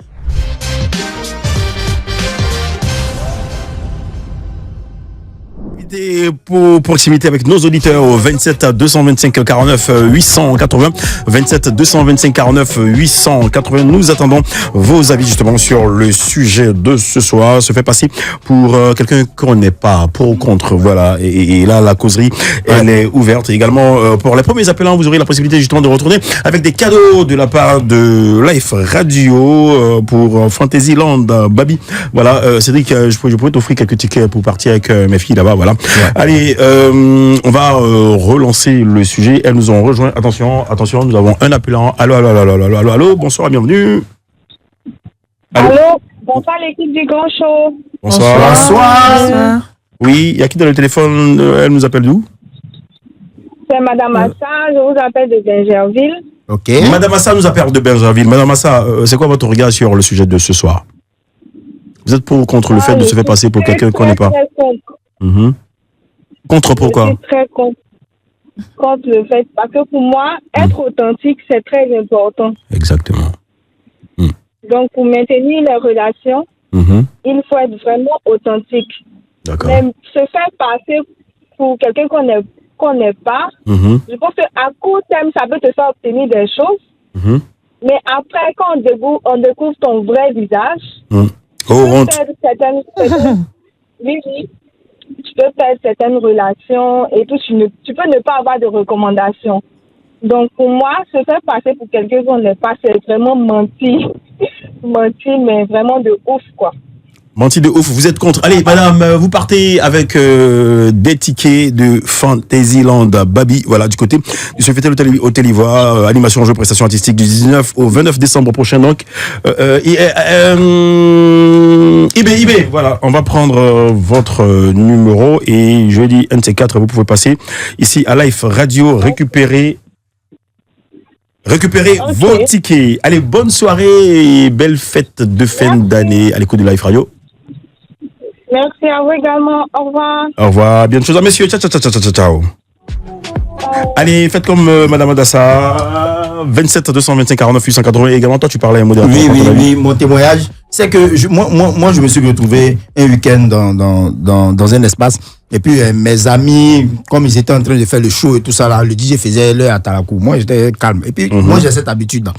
Pour proximité avec nos auditeurs au 27 225 49 880 27 225 49 880. Nous attendons vos avis justement sur le sujet de ce soir. Se fait passer pour quelqu'un qu'on n'est pas, pour ou contre. Voilà. Et là, la causerie, elle est ouverte. Également, pour les premiers appelants, vous aurez la possibilité justement de retourner avec des cadeaux de la part de Life Radio pour Fantasyland Babi. Voilà, Cédric, je pourrais t'offrir quelques tickets pour partir avec mes filles là-bas. Voilà. Ouais. Allez, on va relancer le sujet. Elles nous ont rejoint. Attention, nous avons un appelant. Allô, bonsoir et bienvenue. Allô, bonsoir l'équipe du Grand Show. Bonsoir. Oui, il y a qui dans le téléphone? Elle nous appelle d'où? C'est Madame Assa, je vous appelle de Bingerville. Ok. Madame Assa nous appelle de Bingerville. Madame Assa, c'est quoi votre regard sur le sujet de ce soir? Vous êtes pour ou contre le fait de se faire passer pour quelqu'un qu'on n'est pas? Contre pourquoi? Je suis très contre le fait, parce que pour moi, être authentique, c'est très important. Exactement. Donc, pour maintenir les relations, il faut être vraiment authentique. D'accord. Mais se faire passer pour quelqu'un qu'on n'est pas, je pense qu'à court terme, ça peut te faire obtenir des choses. Mais après, quand on découvre ton vrai visage, tu peux perdre certaines relations et tout. Tu peux ne pas avoir de recommandations. Donc, pour moi, se faire passer pour quelqu'un qu'on n'est pas, c'est vraiment mentir. Mentir, mais vraiment de ouf, quoi. Menti de ouf, vous êtes contre. Allez, madame, vous partez avec des tickets de Fantasyland Babi, voilà, du côté du Sofitel Hôtel Ivoire, animation, jeu, prestations artistiques du 19 au 29 décembre prochain, donc. IB, voilà, on va prendre votre numéro et je dis un de ces quatre, vous pouvez passer ici à Life Radio, récupérer vos tickets. Allez, bonne soirée et belle fête de fin d'année à l'écoute de Life Radio. Merci à vous également. Au revoir. Au revoir. Bien de choses à messieurs. Ciao. Allez, faites comme Madame Adassa. 27 225 49 880. Et également, toi, tu parlais un mot de Oui. Mon témoignage, c'est que moi, je me suis retrouvé un week-end dans un espace. Et puis, mes amis, comme ils étaient en train de faire le show et tout ça, là, le DJ faisait l'heure à Talakou. Moi, j'étais calme. Et puis, moi, j'ai cette habitude là.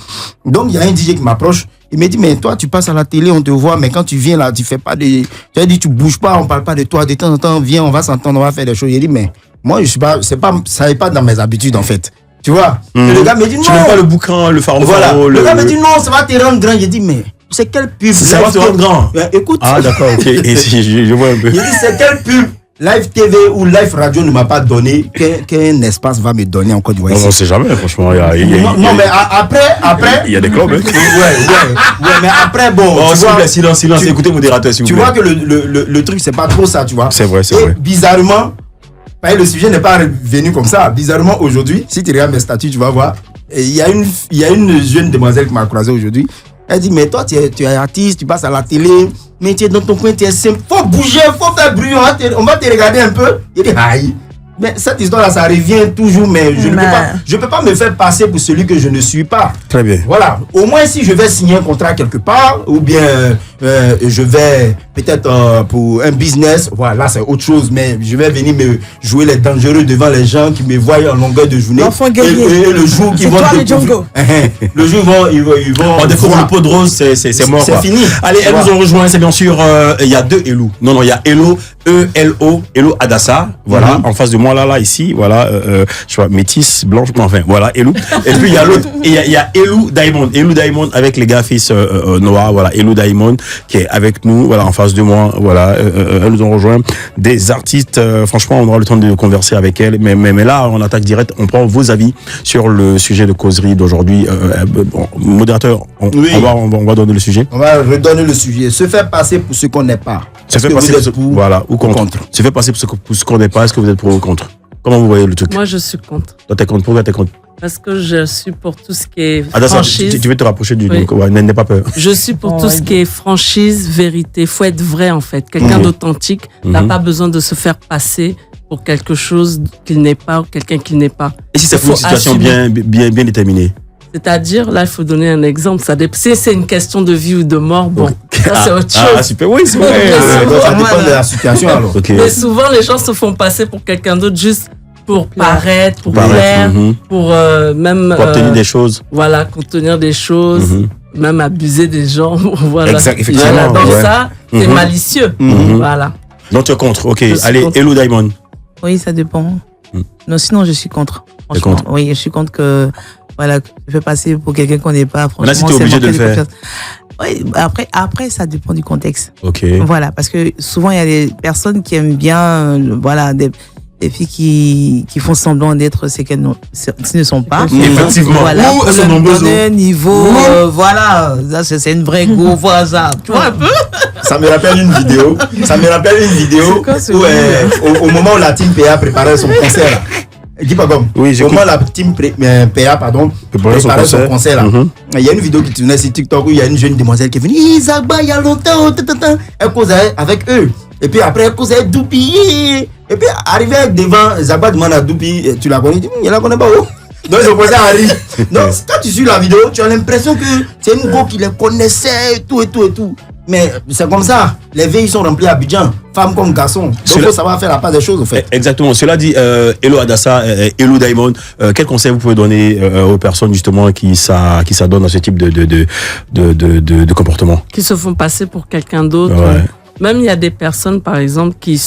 Donc, il y a un DJ qui m'approche. Il me dit, mais toi, tu passes à la télé, on te voit, mais quand tu viens là, tu fais pas de. Tu as dit, tu bouges pas, on parle pas de toi. De temps en temps, viens, on va s'entendre, on va faire des choses. Il dit, mais moi, je suis pas, ça n'est pas dans mes habitudes, en fait. Tu vois? Et le gars me dit, non. Tu n'aimes pas le bouquin, le phare. Voilà. Le gars me dit, non, ça va te rendre grand. J'ai dit, mais c'est quelle pub? Ça va te rendre grand. Écoute. Ah, d'accord, ok. Et si, je vois un peu. Il dit, c'est quelle pub? Live TV ou Live Radio ne m'a pas donné qu'un espace va me donner en Côte d'Ivoire. Non, on sait jamais, franchement. Non, mais après. Il y a des clubs, hein. Ouais, mais après, bon. Silence, écoutez, modérateur, s'il vous plaît. Tu vois que le truc, c'est pas trop ça, tu vois. C'est vrai. Bizarrement, le sujet n'est pas venu comme ça. Bizarrement, aujourd'hui, si tu regardes mes statuts, tu vas voir. Il y a une jeune demoiselle qui m'a croisé aujourd'hui. Elle dit, mais toi, tu es artiste, tu passes à la télé, mais tu es dans ton coin, tu es simple. Faut bouger, faut faire bruit, on va te regarder un peu. Il dit, aïe. Mais cette histoire-là, ça revient toujours, mais je ne peux pas me faire passer pour celui que je ne suis pas. Très bien. Voilà. Au moins, si je vais signer un contrat quelque part, ou bien je vais peut-être pour un business, voilà, là, c'est autre chose, mais je vais venir me jouer les dangereux devant les gens qui me voient en longueur de journée. Et le jour qu'ils vont découvrir, le jour ils vont on découvre le pot de rose, c'est mort. C'est fini. Allez, elles nous ont rejoint, c'est bien sûr, il y a deux Elou. Non, il y a Elo, Elo Adassa, voilà, en face de moi, là, ici, voilà, je vois, métisse, blanche, enfin, voilà, Elou. Et puis, il y a l'autre, il y a Elou Diamond avec les gars fils Noah, voilà, Elou Diamond. qui est avec nous, voilà, en face de moi, voilà, elles nous ont rejoint. Des artistes, franchement, on aura le temps de converser avec elles, mais là, on attaque direct, on prend vos avis sur le sujet de causerie d'aujourd'hui. Modérateur, on va donner le sujet. On va redonner le sujet. Se faire passer pour ce qu'on n'est pas. Se faire passer pour voilà, ou contre. Se faire passer pour ce qu'on n'est pas, est-ce que vous êtes pour ou contre? Comment vous voyez le truc? Moi, je suis contre. Toi, t'es contre? Pourquoi t'es contre? Parce que je suis pour tout ce qui est franchise. Tu veux te rapprocher du n'aie pas peur. Je suis pour tout ce qui est franchise, vérité. Faut être vrai, en fait. Quelqu'un d'authentique n'a pas besoin de se faire passer pour quelque chose qu'il n'est pas ou quelqu'un qu'il n'est pas. Et si c'est pour une situation bien déterminée? C'est-à-dire, là, il faut donner un exemple. Si c'est une question de vie ou de mort, bon, ça c'est autre chose. Ah, super, oui, c'est vrai. Ça dépend de la situation, alors. Mais souvent, les gens se font passer pour quelqu'un d'autre juste pour paraître, pour plaire, pour même... Pour obtenir des choses. Voilà, contenir des choses, même abuser des gens. Voilà. Exact, effectivement. Voilà, donc ça, c'est malicieux. Voilà. Donc tu es contre, ok. Allez, Hello Diamond. Oui, ça dépend. Non, sinon, je suis contre. Franchement, oui, je suis contre que... Voilà, je vais passer pour quelqu'un qu'on n'est pas. Franchement, là, si tu es obligé de le faire. Oui, après, ça dépend du contexte. Ok. Voilà, parce que souvent, il y a des personnes qui aiment bien, voilà, des filles qui font semblant d'être ce qu'elles ne sont pas. Effectivement. Voilà, pour leur donner un niveau, voilà, ça, c'est une vraie go, voilà ça. Tu vois un peu? Ça me rappelle une vidéo. Où, au moment où la team PA préparait son concert, dis pas comme. Oui, au moment où la team PA, préparait son concert là. Il y a une vidéo qui tournait sur TikTok où il y a une jeune demoiselle qui est venue. Zagba, il y a longtemps. Elle causait avec eux. Et puis après, elle causait avec Doupi. Et puis, arrivé devant, Zagba demande à Doupi, tu la connais? Il dit, je la connais pas. Donc, ils ont posé à rire. Donc, quand tu suis la vidéo, tu as l'impression que c'est une go qui les connaissait et tout. Mais c'est comme ça. Les vieilles sont remplies à Abidjan, femmes comme garçons. Donc, il faut savoir faire la part des choses, en fait. Exactement. Cela dit, Hello Adassa, Hello Diamond, quel conseil vous pouvez donner aux personnes, justement, qui s'adonnent à ce type de comportement? Qui se font passer pour quelqu'un d'autre. Ouais. Même il y a des personnes, par exemple, qui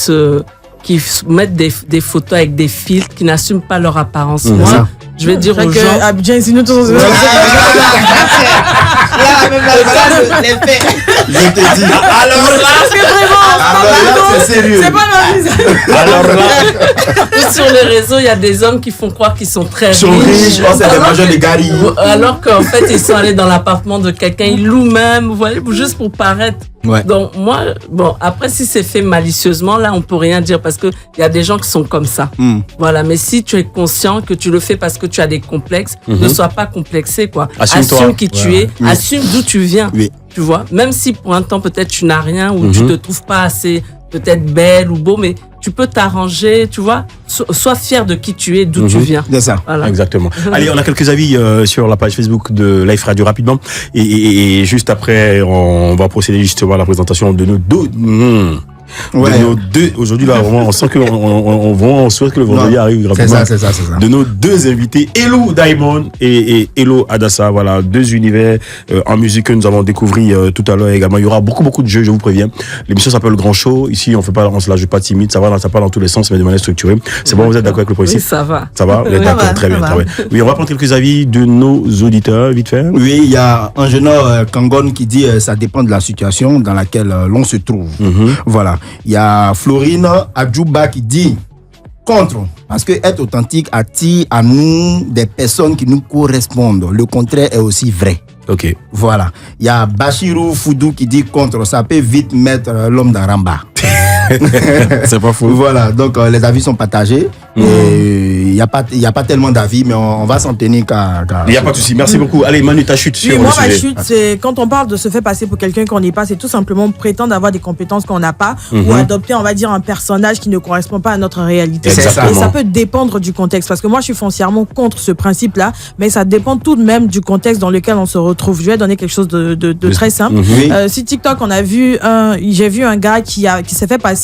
mettent des photos avec des filtres, qui n'assument pas leur apparence. Moi, je vais dire aux gens... Abidjan, c'est nous tous. Je te dis. Alors là, c'est sérieux. C'est pas ma Alors là, sur les réseaux, il y a des hommes qui font croire qu'ils sont très riches. Je pense que c'est des majeurs de Gary. Alors qu'en fait, ils sont allés dans l'appartement de quelqu'un, ils louent même, vous voyez, juste pour paraître. Ouais. Donc moi, bon, après si c'est fait malicieusement, là on peut rien dire parce que il y a des gens qui sont comme ça. Voilà, mais si tu es conscient que tu le fais parce que tu as des complexes, ne sois pas complexé quoi. Assume qui tu es, assume d'où tu viens. Tu vois, même si pour un temps peut-être tu n'as rien ou tu te trouves pas assez peut-être belle ou beau, mais tu peux t'arranger, tu vois. Sois fier de qui tu es, d'où tu viens. C'est ça. Voilà. Exactement. Allez, on a quelques avis sur la page Facebook de Life Radio rapidement. Et juste après, on va procéder justement à la présentation de nos deux. Aujourd'hui, là, vraiment, on sent on souhaite que le vendredi arrive rapidement. C'est ça. De nos deux invités, Hello Diamond et Hello Adassa. Voilà, deux univers en musique que nous allons découvrir tout à l'heure également. Il y aura beaucoup de jeux, je vous préviens. L'émission s'appelle Le Grand Show. Ici, on se la joue pas timide. Ça va dans tous les sens, mais de manière structurée. C'est bon, vous êtes d'accord avec le principe? Oui, ça va. Ça va? Vous êtes d'accord? Très bien. Oui, on va prendre quelques avis de nos auditeurs, vite fait. Oui, il y a un jeune Kangon qui dit ça dépend de la situation dans laquelle l'on se trouve. Voilà. Il y a Florine Adjouba qui dit contre, parce que être authentique attire à nous des personnes qui nous correspondent. Le contraire est aussi vrai. Ok. Voilà. Il y a Bachirou Foudou qui dit contre, ça peut vite mettre l'homme d'Aramba. C'est pas faux. Voilà, donc les avis sont partagés. Il n'y a pas tellement d'avis, mais on va s'en tenir qu'à... Il n'y a pas de souci. Merci beaucoup. Allez, Manu, ta chute sur le sujet. Ma chute, c'est quand on parle de se faire passer pour quelqu'un qu'on n'est pas, c'est tout simplement prétendre avoir des compétences qu'on n'a pas ou adopter, on va dire, un personnage qui ne correspond pas à notre réalité. Exactement. Et ça peut dépendre du contexte, parce que moi, je suis foncièrement contre ce principe-là, mais ça dépend tout de même du contexte dans lequel on se retrouve. Je vais donner quelque chose de très simple. Si TikTok, j'ai vu un gars qui s'est fait passer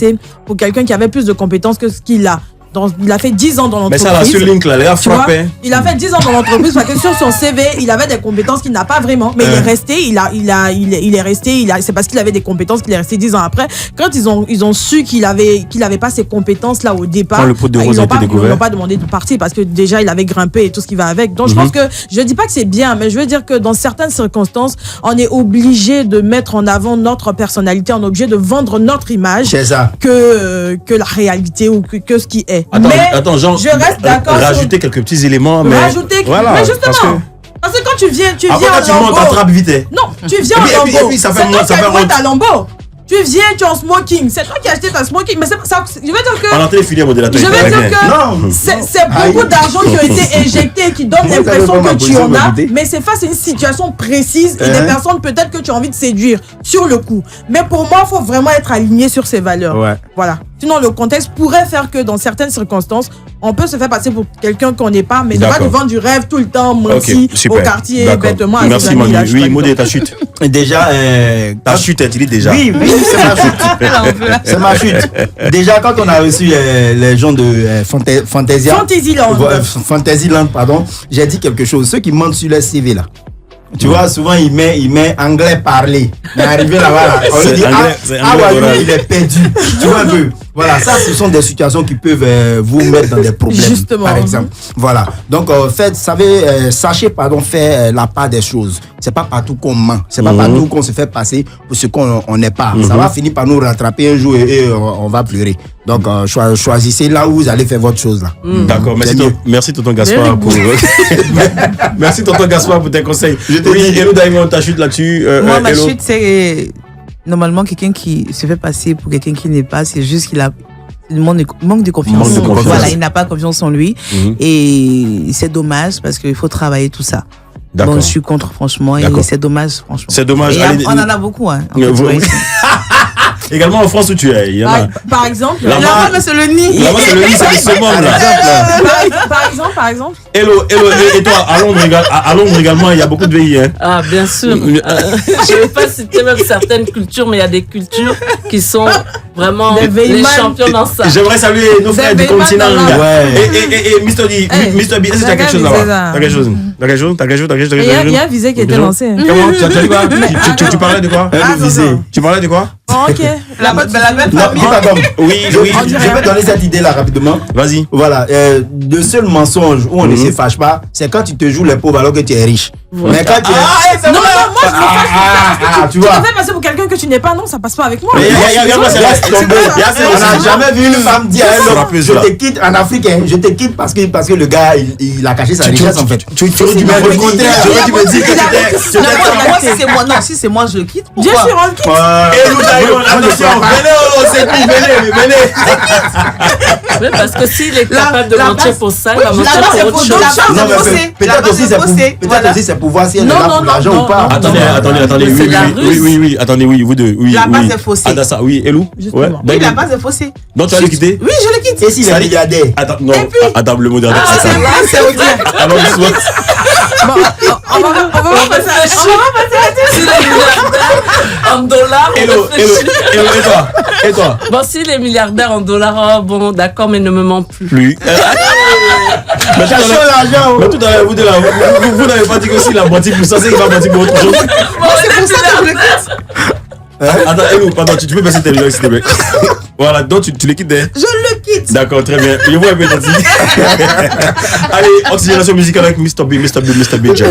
pour quelqu'un qui avait plus de compétences que ce qu'il a. il a fait 10 ans dans l'entreprise. Mais ça, là, ce link-là, il a frappé. Il a fait 10 ans dans l'entreprise parce que sur son CV, il avait des compétences qu'il n'a pas vraiment. Mais il est resté, c'est parce qu'il avait des compétences qu'il est resté 10 ans après. Quand ils ont su qu'il avait pas ces compétences-là au départ, ils n'ont pas demandé de partir parce que déjà, il avait grimpé et tout ce qui va avec. Donc, je pense que, je dis pas que c'est bien, mais je veux dire que dans certaines circonstances, on est obligé de mettre en avant notre personnalité, on est obligé de vendre notre image que la réalité ou que ce qui est. Attends, Jean, je reste d'accord. Rajouter quelques petits éléments. Mais justement. Parce que quand tu viens en Lambo. Tu montes vite. Non, tu viens en Lambo. Et puis ça fait ta Lambo. Tu viens, tu es en smoking. C'est toi qui as acheté ta smoking. Mais c'est ça. Je veux dire que. On a entendu finir modérateur. Je veux dire que c'est beaucoup d'argent qui ont été injectés et qui donnent l'impression que tu en as. Mais c'est face à une situation précise et des personnes peut-être que tu as envie de séduire sur le coup. Mais pour moi, il faut vraiment être aligné sur ces valeurs. Ouais. Voilà. Sinon, le contexte pourrait faire que dans certaines circonstances, on peut se faire passer pour quelqu'un qu'on n'est pas, mais ne pas nous vendre du rêve tout le temps, menti au quartier, bêtement. Merci Manu. Oui, Modé, ta chute. Déjà, ta chute, tu dis déjà. Oui, c'est ma chute. C'est ma chute. Déjà, quand on a reçu les gens de Fantasyland, pardon, j'ai dit quelque chose. Ceux qui mentent sur leur CV là. Tu vois, souvent il met anglais parlé. Mais arrivé là-bas, on lui dit il est perdu. Tu vois un peu. Voilà, ça, ce sont des situations qui peuvent vous mettre dans des problèmes. Justement. Par exemple. Voilà. Donc, sachez faire la part des choses. C'est pas partout qu'on ment. C'est pas partout qu'on se fait passer pour ce qu'on n'est pas. Ça va finir par nous rattraper un jour et on va pleurer. Donc, choisissez là où vous allez faire votre chose là. D'accord. Merci Tonton Gaspard pour. Merci Tonton Gaspard pour tes conseils. Oui, Hello Diamond, ta chute là-dessus. Moi, ma chute, c'est normalement quelqu'un qui se fait passer pour quelqu'un qui n'est pas. C'est juste qu'il a manque de confiance. Voilà, il n'a pas confiance en lui. Et c'est dommage parce qu'il faut travailler tout ça. Bon, je suis contre, franchement. Et c'est dommage, franchement. C'est dommage. On en a beaucoup, hein. Également en France où tu es, il y en a. Par exemple, là-bas, c'est le nid. Là-bas, c'est le nid, c'est le summum, là. Par exemple. Hello, et toi, à Londres également, il y a beaucoup de pays, hein. Ah, bien sûr. Je ne vais pas citer même certaines cultures, mais il y a des cultures qui sont vraiment les champions dans ça. J'aimerais saluer nos frères du continent. Et Mr. B, est-ce que tu as quelque chose là-bas? T'as quelque chose? Il y a un visé qui a été lancé. Comment? Tu as dit quoi? Tu parlais de quoi? Le visé. Tu parlais de quoi? Ok. La même famille. Oui. Je vais donner cette idée là rapidement. Vas-y. Voilà. Le seul mensonge où on ne se fâche pas, c'est quand tu te joues les pauvres alors que tu es riche. Mais quand tu es. Non, moi je me fâche. Tu vois. Tu te fais passer pour quelqu'un que tu n'es pas, non, ça passe pas avec moi. On n'a jamais vu une femme dire à un homme, je te quitte en Afrique, je te quitte parce que le gars il a caché sa richesse en fait. Tu aurais dû me dire que tu Non, si c'est moi, je le quitte. Bien sûr, on le quitte. Attention, venez. Oui, parce que s'il est capable de mentir pour ça, il va mentir pour autre chose. Peut-être aussi c'est pour voir si elle est là pour l'argent ou pas. Attendez. Oui. Attendez, oui, vous deux. La base est faussée. Adassa, oui, Elou. Oui, la base est faussée. Donc tu vas le quitter? Oui, je le quitte. Et s'il est milliardaire? Attends, le mot dernier. C'est au dire. Alors, Bon, on va passer Si les milliardaires en dollars, et toi? Bon, si les milliardaires en dollars, bon, d'accord, mais ne me ment plus. Mais tout à l'heure, vous n'avez pas dit que si la moitié pour ça, c'est qu'il va mentir pour autre chose. C'est pour ça que je le quitte. Attends, Hello, pardon, tu peux baisser tes lunettes s'il te plaît. Voilà, donc tu les quittes, hein? Je le quitte. D'accord, très bien. Je vois un peu gentil. Allez, oxygénation musicale avec Mr. BJ.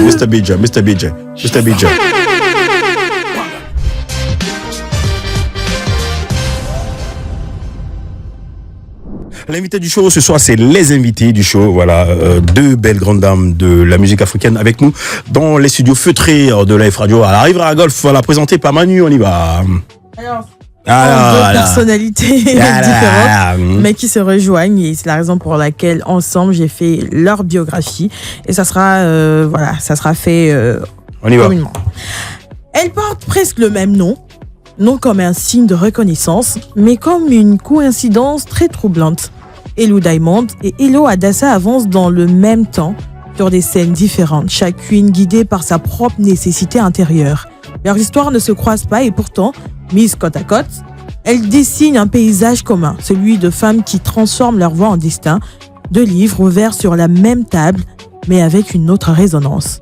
L'invité du show ce soir, c'est les invités du show. Voilà, deux belles grandes dames de la musique africaine avec nous dans les studios feutrés de Life Radio. Elle arrivera à Golf, voilà, présentée par Manu, on y va. Deux personnalités différentes, mais qui se rejoignent, et c'est la raison pour laquelle ensemble j'ai fait leur biographie, et ça sera fait communément. Elles portent presque le même nom, non comme un signe de reconnaissance, mais comme une coïncidence très troublante. Hello Diamond et Hello Adassa avancent dans le même temps sur des scènes différentes, chacune guidée par sa propre nécessité intérieure. Leurs histoires ne se croisent pas et pourtant, mises côte à côte, Elle dessine un paysage commun, celui de femmes qui transforment leur voix en destin, deux livres ouverts sur la même table, mais avec une autre résonance.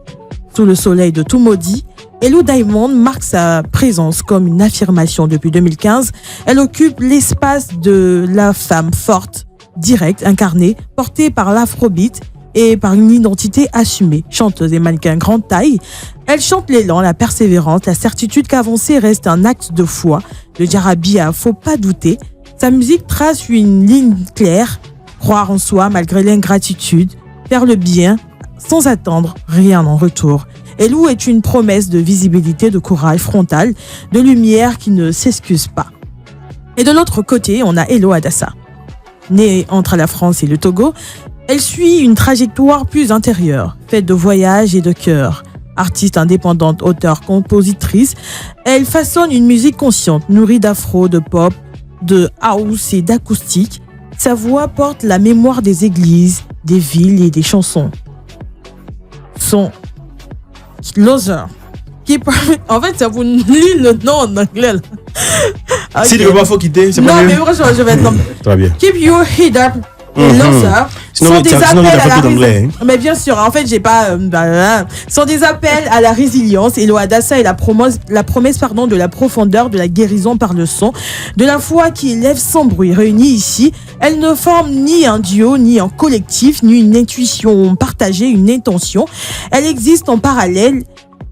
Sous le soleil de tout maudit, Hello Diamond marque sa présence comme une affirmation depuis 2015. Elle occupe l'espace de la femme forte, directe, incarnée, portée par l'afrobeat et par une identité assumée. Chanteuse et mannequin grande taille, elle chante l'élan, la persévérance, la certitude qu'avancer reste un acte de foi. Le djarabia, faut pas douter. Sa musique trace une ligne claire, croire en soi malgré l'ingratitude, faire le bien sans attendre rien en retour. Hello est une promesse de visibilité, de courage frontal, de lumière qui ne s'excuse pas. Et de l'autre côté, on a Hello Adassa. Née entre la France et le Togo, elle suit une trajectoire plus intérieure, faite de voyages et de cœur. Artiste indépendante, auteure, compositrice, elle façonne une musique consciente, nourrie d'afro, de pop, de house et d'acoustique. Sa voix porte la mémoire des églises, des villes et des chansons. Son Loser. En fait, ça vous lit le nom en anglais. Okay. Si tu veux pas, faut quitter. C'est non, pas mais franchement, je vais être comme. Très bien. Keep your head up. Loser. Sinon, des appels à la mais bien sûr, en fait, j'ai pas. Sont des appels à la résilience. Hello Adassa est la promesse de la profondeur, de la guérison par le son, de la foi qui élève sans bruit. Réunie ici, elle ne forme ni un duo, ni un collectif, ni une intuition partagée, une intention. Elle existe en parallèle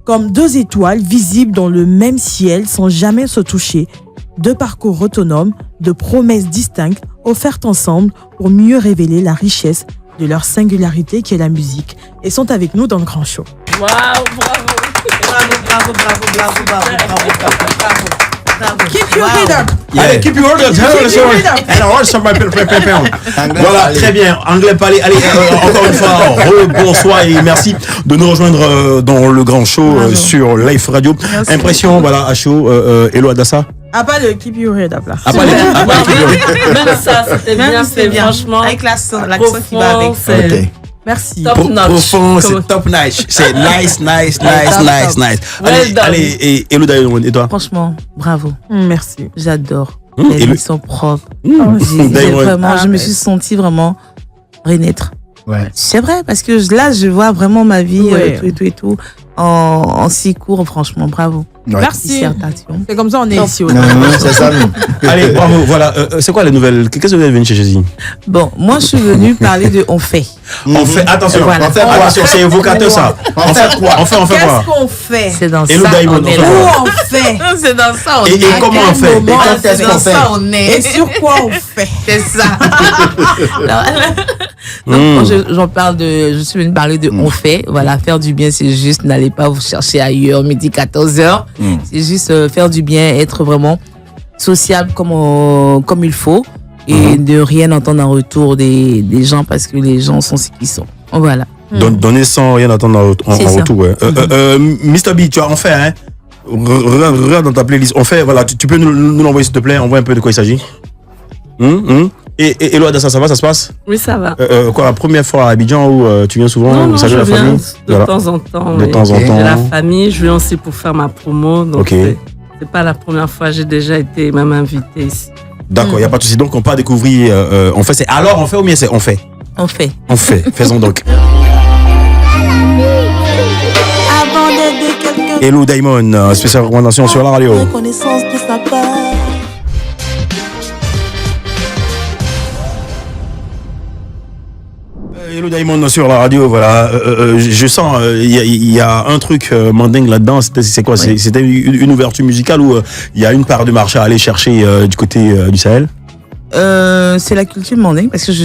comme deux étoiles visibles dans le même ciel sans jamais se toucher. Deux parcours autonomes, de promesses distinctes, offertes ensemble pour mieux révéler la richesse de leur singularité qui est la musique. Et sont avec nous dans le Grand Show. Waouh, bravo. Keep your head up. Allez, keep your head up. Voilà, très bien. Anglais parlé. Allez, encore une fois, bonsoir et merci de nous rejoindre dans le Grand Show sur Life Radio. Merci. Impression, voilà, à chaud, Hello Adassa. Ah, pas le keep your head up là. Ah, pas le Même ça, c'était bien fait, franchement. Avec l'accent qui va avec. Ok. Merci. Top notch. Profond, c'est top notch. C'est nice. Allez, et Hello Diamond, et toi? Franchement, bravo. Merci. J'adore. Et Elles sont propres. Diamond. Je me suis sentie vraiment renaître. Ouais. C'est vrai, parce que là, je vois vraiment ma vie, Ouais. tout, en si court, franchement, bravo. Ouais. Merci. Dissertation. C'est comme ça on est ici. Non, c'est ça. Allez, bravo, voilà. C'est quoi les nouvelles? Qu'est-ce que vous êtes venu chez Jésus? Bon, moi, je suis venue parler de On fait. On fait, attention, Voilà. on fait quoi? Attention, c'est évocateur ça. On fait quoi? On fait quoi? Qu'est-ce qu'on fait? C'est dans Hello ça, Diamond, on est on là. fait Où on fait? C'est dans ça, on Et est. comment on fait? moment, qu'est-ce qu'on fait? on Et est. sur quoi on fait? C'est ça. Donc, quand j'en parle je suis venue parler de On fait. Voilà, faire du bien, c'est juste, n'allez pas vous chercher ailleurs, midi 14h. C'est juste faire du bien, être vraiment sociable comme il faut et de rien entendre en retour des gens parce que les gens sont ce qu'ils sont. Voilà. Donner sans rien attendre en C'est ça. retour, ouais. Mr. B, tu as en fait, hein? Regarde dans ta playlist. On fait, voilà, tu peux nous l'envoyer s'il te plaît, on voit un peu de quoi il s'agit. Et Hello Adassa, ça va, ça se passe? Oui, ça va. Quoi, la première fois à Abidjan où tu viens souvent? Non, saluer je la viens famille? de Voilà. temps en temps. De oui. temps en temps. J'ai la famille, je viens aussi pour faire ma promo. Donc Ok. c'est pas la première fois, j'ai déjà été même invité ici. D'accord, il n'y a pas de souci. Donc, on peut découvrir. On fait, c'est alors on fait ou bien c'est on fait? On fait. On fait. Faisons donc. Avant d'aider quelqu'un. Hello Diamond, spéciale recommandation sur la radio. Reconnaissance de sa part. Hello Diamond sur la radio, voilà. Je sens, il y a un truc mandingue là-dedans. C'est quoi? Oui. C'était une ouverture musicale où il y a une part de marché à aller chercher du côté du Sahel? C'est la culture mandingue parce que je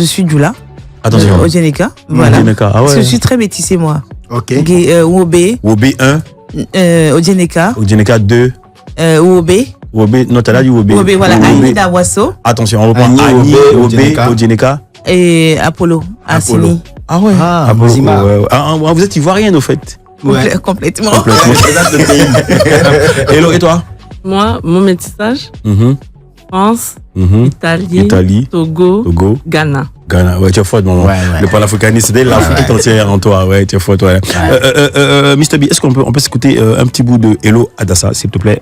suis Djoula. Attention. Au Djeneka. Voilà. Djeneka, ah ouais. Parce que je suis très métissée, moi. Ok. Ouobe, Wobe 1, au Djeneka. au Djeneka 2, Ouobe. Wobe, non, t'as là du Wobe. Ouobe, voilà. Wobe. Aïni d'Awasso Attention, on reprend Agni, Agni, Wobe, Wobe, au Djeneka. et Apollo, à Apollo. Sini. Ah ouais. Ah, bon, Zima. ouais. Vous êtes ivoirien, au fait. Ouais. Complètement. Hello, et toi? Moi, mon métissage, France, Italie, Italie, Togo, Togo, Ghana. Ghana. Ouais, tu es forte, maman. Le panafricanisme, c'est l'Afrique entière en toi. Ouais, tu es forte, ouais. Mr. B, est-ce qu'on peut s'écouter un petit bout de Hello Adassa, s'il te plaît?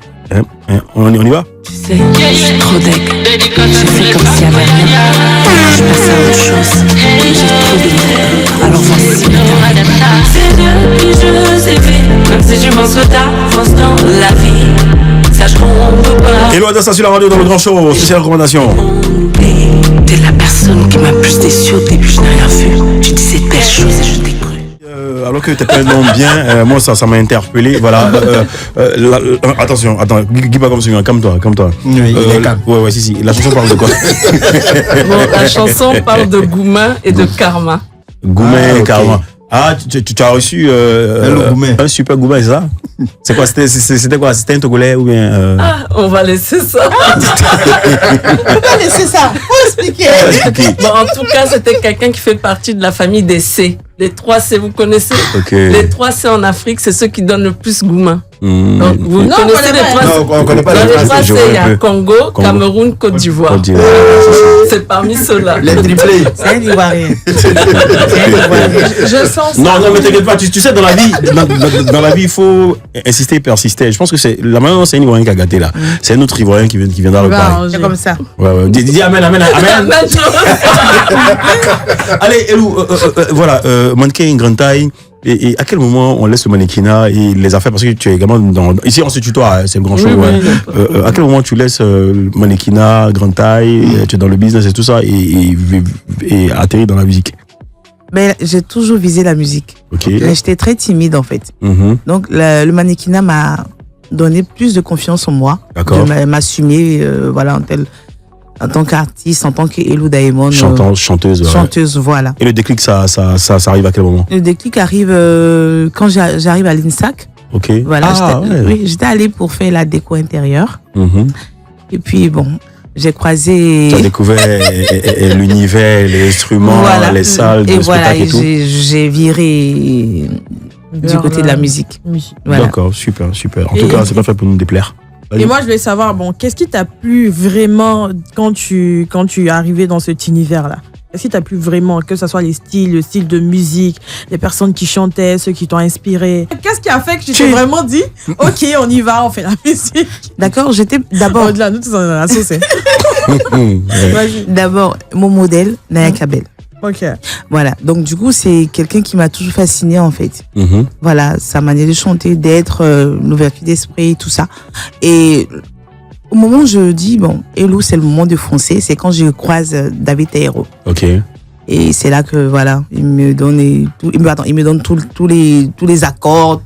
On y va? Tu sais, je suis trop deg. J'ai fait comme s'il y avait rien. Je passe à autre chose. J'ai trop de alors voici c'est Dieu qui je sais fait. Même si je pense que t'avances dans la vie, sache qu'on peut pas. Hello Adassa sur la radio dans le grand show. Spéciale recommandation. T'es la personne qui m'a plus déçu au début, je n'ai rien vu. Tu disais belles choses et je t'ai cru. Alors que tu t'appelles non bien, moi ça m'a interpellé. Voilà. Attention, dis pas comme ça, comme toi. Oui, ouais, si. La chanson parle de quoi? Bon, la chanson parle de Goumin et de Karma. Goumin et Karma. Ah, tu as reçu un super Goumin, c'est ça? C'est quoi? C'était quoi? C'était un Togolais ou bien on va laisser ça. On va laisser ça. Faut expliquer. Bon, en tout cas, c'était quelqu'un qui fait partie de la famille des C. Les 3 C, vous connaissez? Les 3 C en Afrique, c'est ceux qui donnent le plus Goumin. Donc, vous connaissez les 3 C? Non, on connaît pas les 3 C. Il y a Congo, Cameroun, Côte d'Ivoire. C'est parmi ceux-là. Les triplés. C'est un Ivoirien. Je sens ça. Non, mais t'inquiète pas. Tu sais, dans la vie, il faut insister et persister. Je pense que la manière dont c'est un Ivoirien qui a gâté là. C'est un autre Ivoirien qui viendra le parler. C'est comme ça. Ouais. Dis amen. Allez, Elou, voilà, mannequin, grande taille. Et à quel moment on laisse le mannequinat et les affaires, parce que tu es également ici on se tutoie, c'est un grand show. À quel moment tu laisses le mannequinat, grande taille, tu es dans le business et tout ça et atterrir dans la musique? Mais j'ai toujours visé la musique. Mais j'étais très timide en fait. Donc le mannequinat m'a donné plus de confiance en moi. De m'assumer, voilà, en tant qu'artiste, en tant qu'Elou Diamond. Chanteuse, voilà. Et le déclic, ça arrive à quel moment? Le déclic arrive quand j'arrive à l'INSAC. Voilà, j'étais allée pour faire la déco intérieure. Et puis, bon, j'ai croisé... Tu as découvert l'univers, les instruments, les salles de spectacle et tout. J'ai viré du côté de la musique. Voilà. D'accord, super. En tout cas, c'est pas fait pour nous déplaire. Et moi, je voulais savoir, qu'est-ce qui t'a plu vraiment quand tu es arrivé dans cet univers-là? Qu'est-ce qui t'a plu vraiment, que ce soit le style de musique, les personnes qui chantaient, ceux qui t'ont inspiré? Qu'est-ce qui a fait que tu t'es vraiment dit, ok, on y va, on fait la musique? D'accord, j'étais d'abord... Au-delà, nous, tous, on est associés. D'abord, mon modèle, Naya Kabel. Ok. Voilà, donc du coup, c'est quelqu'un qui m'a toujours fasciné en fait. Voilà, sa manière de chanter, d'être, l'ouverture d'esprit, tout ça. Et au moment où je dis, Hello, c'est le moment de foncer, c'est quand je croise David Taïro. Ok. Et c'est là que, voilà, il me donne tous les accords,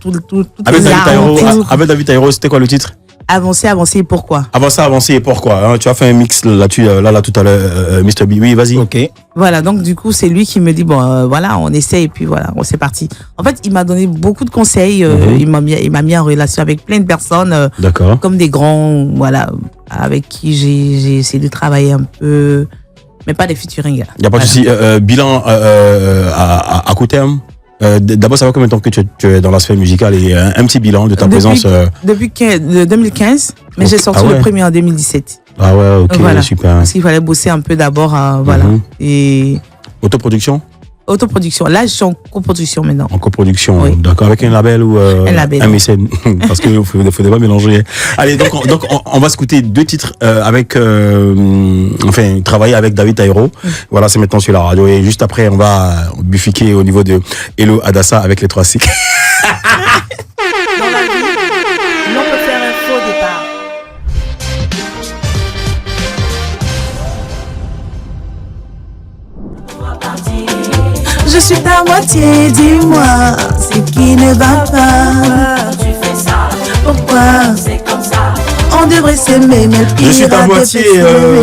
Avec David Taïro, c'était quoi le titre? Avancer et pourquoi? Avancer et pourquoi? Tu as fait un mix là-dessus, là tout à l'heure, Mr. B. Oui, vas-y. Ok. Voilà, donc du coup, c'est lui qui me dit, voilà, on essaie et puis voilà, c'est parti. En fait, il m'a donné beaucoup de conseils, il m'a mis en relation avec plein de personnes, comme des grands, voilà, avec qui j'ai essayé de travailler un peu, mais pas des featuring. Il n'y a pas de souci. Bilan à court terme? D'abord, ça va combien de temps que tu es dans la sphère musicale et un petit bilan de ta présence Depuis 2015, mais j'ai sorti le premier en 2017. Ah ouais, ok, voilà. Super. Parce qu'il fallait bosser un peu d'abord, voilà. Et... Autoproduction? Là, je suis en coproduction maintenant. En coproduction, oui. D'accord. Avec un label ou un mécène? Parce qu'il ne faudrait pas mélanger. Allez, donc on va s'écouter 2 titres avec, travailler avec David Taïro. Voilà, c'est maintenant sur la radio. Et juste après, on va bifurquer au niveau de Hello Adassa avec les 3 cycles. Dans la vie, l'on peut faire un faux départ. Je suis ta moitié, dis-moi ce qui ne va pas. Tu fais ça, pourquoi? C'est comme ça. On devrait s'aimer, mais je suis ta moitié,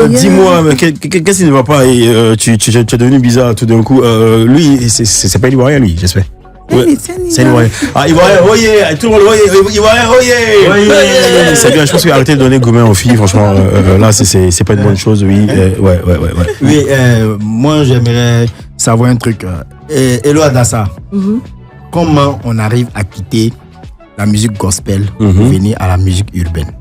dis-moi, qu'est-ce qui ne va pas? Et tu es devenu bizarre tout d'un coup. Lui, c'est pas Ivoirien, lui, j'espère. Ouais, c'est Ivoirien. Ah, Ivoirien, oye, tout le monde, oye, Ivoirien, oye. C'est bien, je pense qu'il a arrêté de donner Goumin aux filles, franchement. Là, c'est pas une bonne chose, oui. Ouais. Oui, moi, j'aimerais savoir un truc. Hello Adassa, comment on arrive à quitter la musique gospel pour venir à la musique urbaine?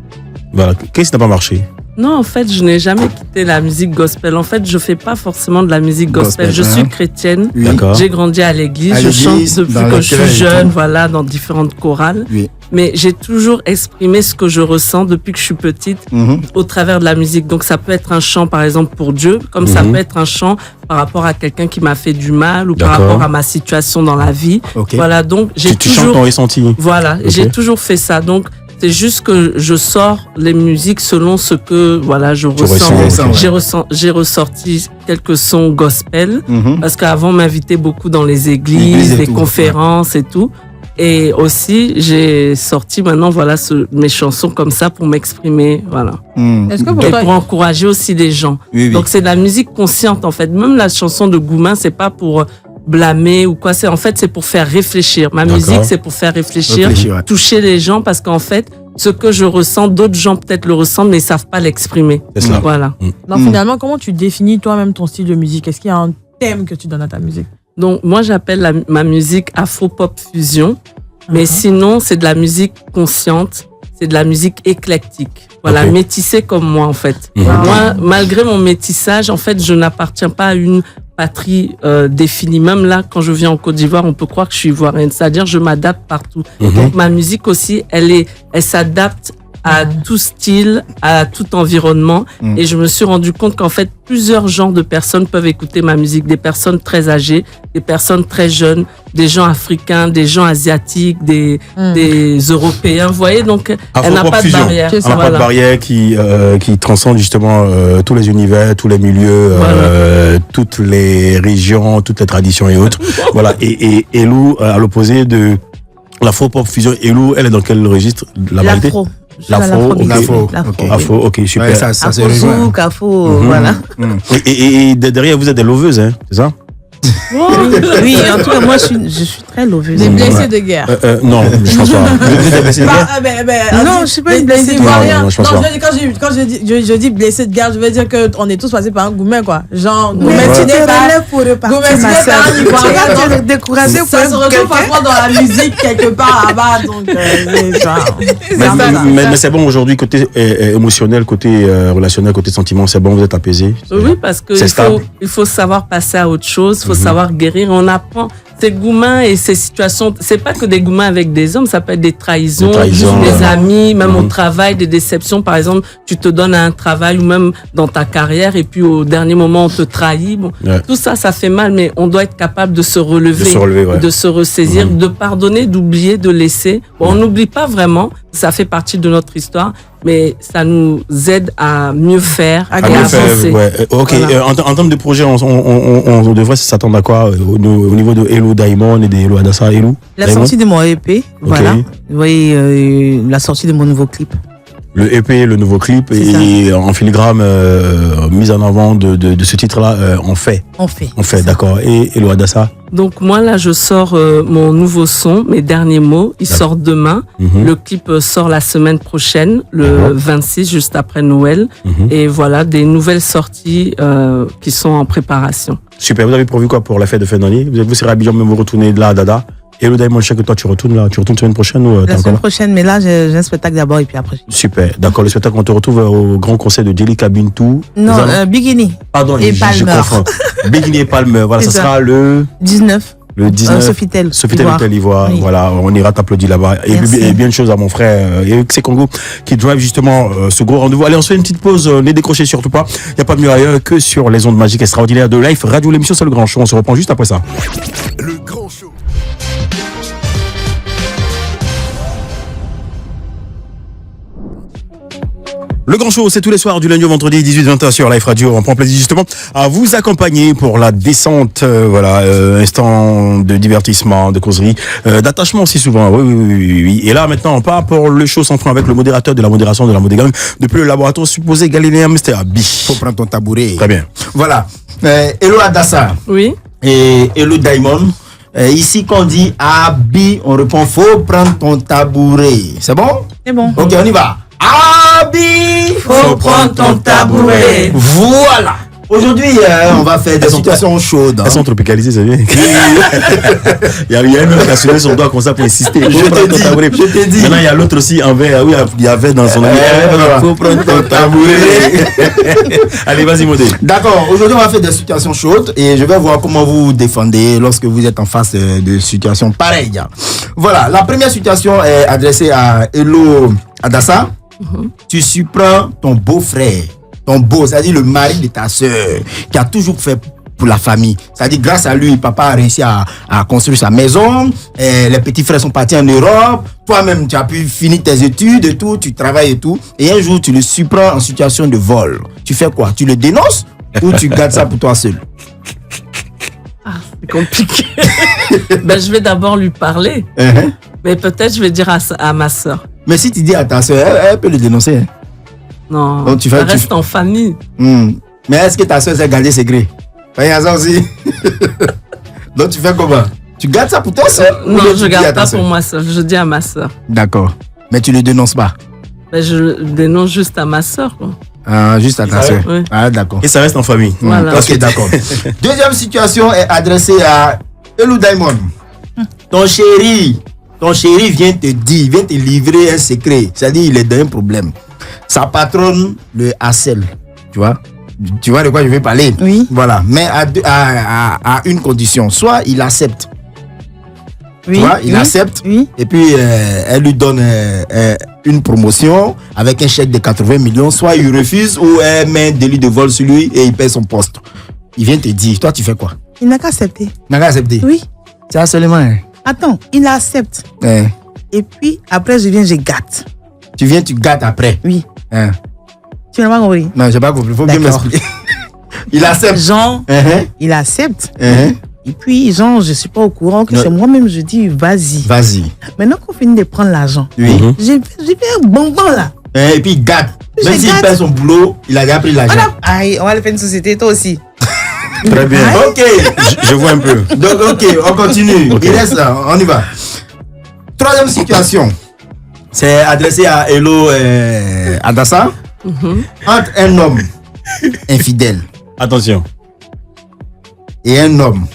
Voilà. Qu'est-ce qui n'a pas marché? Non, en fait, je n'ai jamais quitté la musique gospel. En fait, je fais pas forcément de la musique gospel. Je suis chrétienne. Oui. J'ai grandi à l'église. Je chante depuis que je suis jeune, voilà, dans différentes chorales. Oui. Mais j'ai toujours exprimé ce que je ressens depuis que je suis petite au travers de la musique. Donc, ça peut être un chant, par exemple, pour Dieu, comme ça peut être un chant par rapport à quelqu'un qui m'a fait du mal ou par rapport à ma situation dans la vie. Voilà, donc j'ai toujours... Tu chantes ton ressenti. Voilà, j'ai toujours fait ça. Donc, c'est juste que je sors les musiques selon ce que voilà je ressens. J'ai ressorti quelques sons gospel parce qu'avant on m'invitait beaucoup dans les églises, les conférences et tout. Et aussi j'ai sorti maintenant voilà mes chansons comme ça pour m'exprimer voilà. Est-ce que et pour encourager aussi les gens. Donc c'est de la musique consciente en fait. Même la chanson de Goumin c'est pas pour blâmer ou quoi, c'est pour faire réfléchir. Ma musique c'est pour faire réfléchir, toucher les gens parce qu'en fait ce que je ressens, d'autres gens peut-être le ressentent mais ils savent pas l'exprimer. Voilà. Donc finalement, comment tu définis toi-même ton style de musique? Est-ce qu'il y a un thème que tu donnes à ta musique? Donc moi j'appelle ma musique Afro-Pop Fusion, mais sinon c'est de la musique consciente, c'est de la musique éclectique. Voilà, métissée comme moi en fait. Moi, malgré mon métissage, en fait, je n'appartiens pas à une patrie définie. Même là, quand je viens en Côte d'Ivoire, on peut croire que je suis ivoirienne. C'est-à-dire, je m'adapte partout. Donc, ma musique aussi, elle s'adapte à tout style, à tout environnement. Et je me suis rendu compte qu'en fait, plusieurs genres de personnes peuvent écouter ma musique. Des personnes très âgées, des personnes très jeunes, des gens africains, des gens asiatiques, des Européens. Vous voyez, donc, elle n'a pas de barrière. Elle n'a pas de barrière qui transcende justement tous les univers, tous les milieux, toutes les régions, toutes les traditions et autres. Voilà. Et Elou, à l'opposé de l'Afro-Pop Fusion, Elou, elle est dans quel registre? La variété? L'afro, ok, super. Ouais, ça Afro-zouk, voilà. Et derrière, vous êtes des loveuses, hein, c'est ça? Oui, en tout cas, moi, je suis très loveuse. Des blessés de guerre. Non, je pense pas. Vous êtes des blessés de guerre? Non, je suis pas une blessée de guerre. Non, je pense pas. Quand je dis blessé de guerre, je veux dire qu'on est tous passés par un Goumin, quoi. Genre, Goumin, tu n'es pas là pour repartir. Goumin, tu n'es pas un Ivoirien. Découragé pour ça se retrouve parfois dans la musique quelque part là-bas. Donc, mais c'est bon aujourd'hui, côté émotionnel, côté relationnel, côté sentiment, c'est bon, vous êtes apaisé? Oui, parce que il faut savoir passer à autre chose. Il faut savoir guérir. On apprend ces Goumin et ces situations. C'est pas que des Goumin avec des hommes, ça peut être des trahisons, des amis, même au travail, des déceptions. Par exemple, tu te donnes à un travail ou même dans ta carrière et puis au dernier moment, on te trahit. Bon, tout ça, ça fait mal, mais on doit être capable de se relever, de se ressaisir, de pardonner, d'oublier, de laisser. Bon, on n'oublie pas vraiment, ça fait partie de notre histoire, mais ça nous aide à mieux faire, à avancer. Ok, voilà. En termes de projet, on devrait s'attendre à quoi au niveau de Elou Diamond et de Elou Adassa? La sortie de mon EP, voilà. Vous voyez, la sortie de mon nouveau clip. Le EP, le nouveau clip et en filigrane mise en avant de ce titre-là, on fait, d'accord. Et Elou Adassa? Donc moi là je sors mon nouveau son, mes derniers mots, il sort demain. Le clip sort la semaine prochaine, le 26, juste après Noël. Et voilà, des nouvelles sorties qui sont en préparation. Super, vous avez prévu quoi pour la fête de fin d'année? Vous serez à Abidjan, mais vous retournez de là à Dada? Et le Diamond, je sais que toi tu retournes semaine prochaine ou la semaine prochaine, mais là j'ai un spectacle d'abord et puis après. Super, d'accord. Le spectacle, on te retrouve au grand concert de Delika Bintou. Non, Bigini. Pardon, je confonds. Bigini et Palmer. Voilà, ça sera le 19. Le 19. Sofitel Ivoire. Oui. Voilà, on ira t'applaudir là-bas. Et bien de choses à mon frère Eric Congo qui drive justement ce gros rendez-vous. Allez, on se fait une petite pause. Ne décrochez surtout pas. Il n'y a pas mieux ailleurs que sur les ondes magiques extraordinaires de Life Radio. L'émission, c'est le grand show. On se reprend juste après ça. Le grand show. Le grand show, c'est tous les soirs du lundi au vendredi 18-20h sur Life Radio. On prend plaisir justement à vous accompagner pour la descente, instant de divertissement, de causerie, d'attachement aussi souvent. Oui. Et là maintenant, on part pour le show sans fin avec le modérateur de la modération de la Modégang depuis le laboratoire supposé Galiléen Mr. Abi. Faut prendre ton tabouret. Très bien. Voilà. Elou Adassa. Oui. Et Elou Diamond. Ici, quand on dit Abi, on répond faut prendre ton tabouret. C'est bon? C'est bon. Ok, on y va. Abi, faut prendre ton tabouret. Voilà. Aujourd'hui, on va faire des situations chaudes. Elles sont tropicalisées, ça vient. Il y a une autre qui a sonné son doigt comme ça pour insister. Je t'ai dit. Maintenant, il y a l'autre aussi en verre. Oui, il y avait dans son ami. Faut prendre ton tabouret. Allez, vas-y, Modé. D'accord. Aujourd'hui, on va faire des situations chaudes et je vais voir comment vous vous défendez lorsque vous êtes en face de situations pareilles. Voilà. La première situation est adressée à Hello Adassa. Tu surprends ton beau-frère. C'est-à-dire le mari de ta soeur, qui a toujours fait pour la famille. C'est-à-dire, grâce à lui, papa a réussi à construire sa maison, les petits frères sont partis en Europe, toi-même, tu as pu finir tes études et tout, tu travailles et tout, et un jour, tu le surprends en situation de vol. Tu fais quoi? Tu le dénonces ou tu gardes ça pour toi seul? C'est compliqué. Je vais d'abord lui parler, mais peut-être je vais dire à ma soeur. Mais si tu dis à ta soeur, elle peut le dénoncer. Hein? Non, donc ça reste en famille. Mais est-ce que ta soeur sait garder secret? Il y a ça aussi. Donc tu fais comment? Tu gardes ça pour toi seul? Non, je ne garde pas pour moi seul. Je dis à ma soeur. D'accord. Mais tu ne le dénonces pas? Je le dénonce juste à ma soeur. Juste à ta soeur. Oui. Ah, d'accord. Et ça reste en famille. Voilà. Ok, d'accord. Deuxième situation est adressée à Hello Diamond. Ton chéri vient te dire, vient te livrer un secret. C'est-à-dire, il est dans un problème. Sa patronne le harcèle, tu vois de quoi je vais parler. Oui. Voilà, mais à une condition, soit il accepte. Oui. Tu vois, il accepte. Oui. Et puis elle lui donne une promotion avec un chèque de 80 millions, soit il refuse ou elle met un délit de vol sur lui et il perd son poste. Il vient te dire, toi tu fais quoi? Il n'a qu'à accepter. Il n'a qu'à accepter? Oui. C'est harcèlement. Hein? Attends, il accepte. Et puis après je gâte. Tu viens, tu gâtes après? Oui. Hein? Tu n'as pas compris? Non, je n'ai pas compris. Il faut bien m'expliquer. Il accepte. Jean, il accepte. Et puis, Jean, je ne suis pas au courant que c'est moi-même, je dis, vas-y. Vas-y. Maintenant qu'on finit de prendre l'argent, j'ai fait un bonbon là. Et puis, il gâte. Même s'il perd son boulot, il a déjà pris l'argent. On va le faire une société, toi aussi. Très bien. Ok. Je vois un peu. Donc, ok, on continue. Okay. Il reste là, on y va. Troisième situation. C'est adressé à Hello Adassa. Entre un homme infidèle. Attention. Et un homme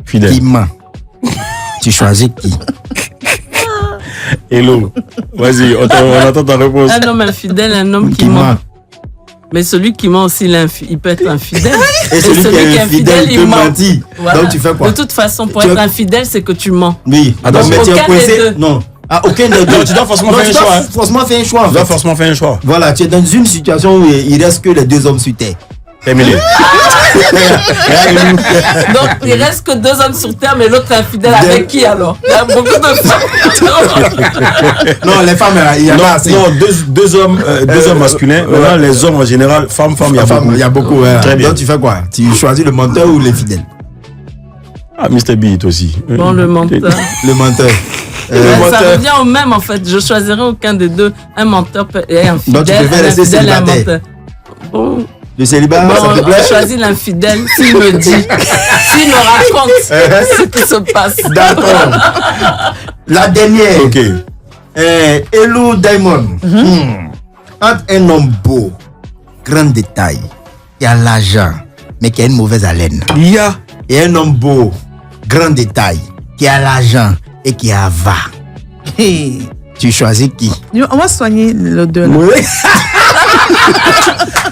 fidèle qui ment. Tu choisis qui? Hello. Vas-y, on attend ta réponse. Un homme infidèle, un homme qui ment. Mais celui qui ment aussi, il peut être infidèle. Et celui qui est infidèle, il ment. Voilà. Donc tu fais quoi? De toute façon, pour être infidèle, c'est que tu mens. Oui. Donc, mais tu es coincé. Non. Aucun des deux. Tu dois forcément faire un choix. Tu dois forcément faire un choix. Voilà, tu es dans une situation où il reste que les deux hommes sur terre. Terminé. Donc il reste que deux hommes sur terre, mais l'autre est infidèle avec qui alors? Il y a beaucoup de femmes. Non, les femmes, il y en a assez. Non, deux hommes masculins. Maintenant, les hommes en général, femmes, il y a beaucoup. Très bien. Donc tu fais quoi? Tu choisis le menteur ou l'infidèle? Ah, Mr. B, toi aussi. Bon, le menteur. Le menteur. Ça revient au même en fait. Je choisirai aucun des deux. Un menteur et un fidèle. Donc tu préfères rester célibataire? Bon. Le célibat, ça te plaît? On choisit l'infidèle s'il me dit, s'il me raconte ce qui se passe. D'accord. La dernière. Ok. Hello Diamond. Entre un homme beau, grand détail, qui a l'argent, mais qui a une mauvaise haleine. Et un homme beau, grand détail, qui a l'argent et qui a va. Tu choisis qui? On va soigner le deux. Oui.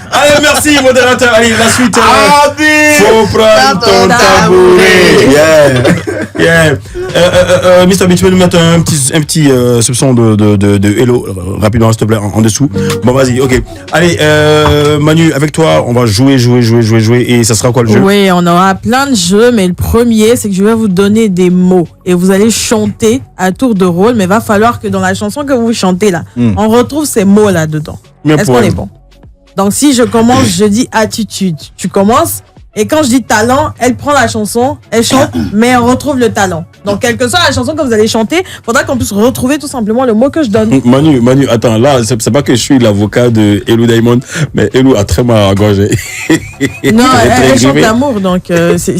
Allez, merci, modérateur. Allez, la suite. Faut prendre ton tabouret. Mr. B, tu peux nous mettre un petit soupçon de Hello rapidement, s'il te plaît, en dessous. Bon, vas-y, ok. Allez, Manu, avec toi, on va jouer. Et ça sera quoi le jeu? Oui, on aura plein de jeux, mais le premier, c'est que je vais vous donner des mots. Et vous allez chanter à tour de rôle, mais il va falloir que dans la chanson que vous chantez là, on retrouve ces mots là dedans. Est-ce qu'on est bon? Donc si je commence, je dis attitude. Tu commences, et quand je dis talent, elle prend la chanson, elle chante, mais elle retrouve le talent. Donc quelle que soit la chanson que vous allez chanter, il faudra qu'on puisse retrouver tout simplement le mot que je donne. Manu, attends, là, c'est pas que je suis l'avocat de Hello Diamond, mais Hello a très mal à la gorge. Non, elle chante l'amour, donc c'est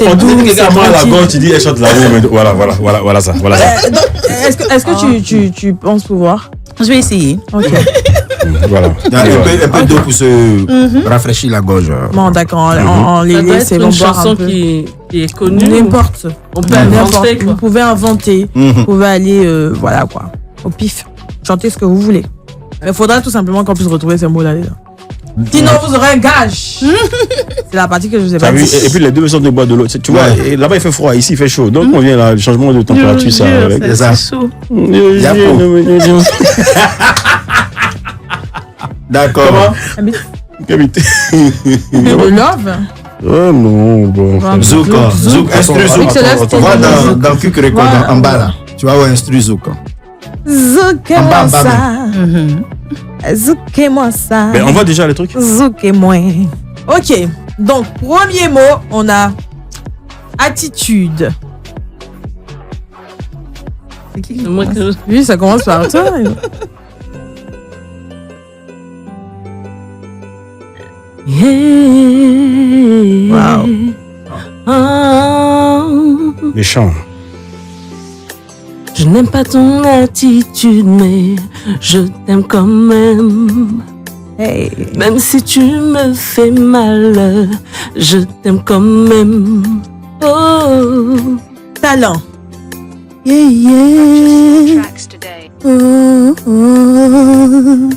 on dit que quelqu'un a mal à la gorge, tu dis elle chante l'amour, mais voilà ça. Est-ce que tu penses pouvoir? Je vais essayer. Ok. Voilà. Un peu d'eau pour se rafraîchir la gorge. Bon, d'accord. En lait, c'est une chanson qui est connue. N'importe. On peut inventer, quoi. Vous pouvez inventer. Vous pouvez aller, voilà quoi, au pif. Chanter ce que vous voulez. Mais il faudra tout simplement qu'on puisse retrouver ces mots-là. Sinon, vous aurez un gage. C'est la partie que je vous ai pas dit. Et puis les deux sortes de bois de l'eau. Tu vois, là-bas il fait froid, ici il fait chaud. Donc on vient là, le changement de température, ça avec ça. D'accord. Le love. Oh non, bon. Zouk, instru Zouk. Va dans Quick Record en bas là. Tu vas voir instru Zouk. Zouk-moi ça. Zouk-moi ça. Mais on voit déjà les trucs. Zouk-moi. Ok, donc premier mot, on a attitude. C'est qui? Oui, ça commence par toi. Wow. Méchant. Je n'aime pas ton attitude, mais je t'aime quand même. Hey. Même si tu me fais mal, je t'aime quand même. Oh, talent. Yeah, yeah. Oh, oh.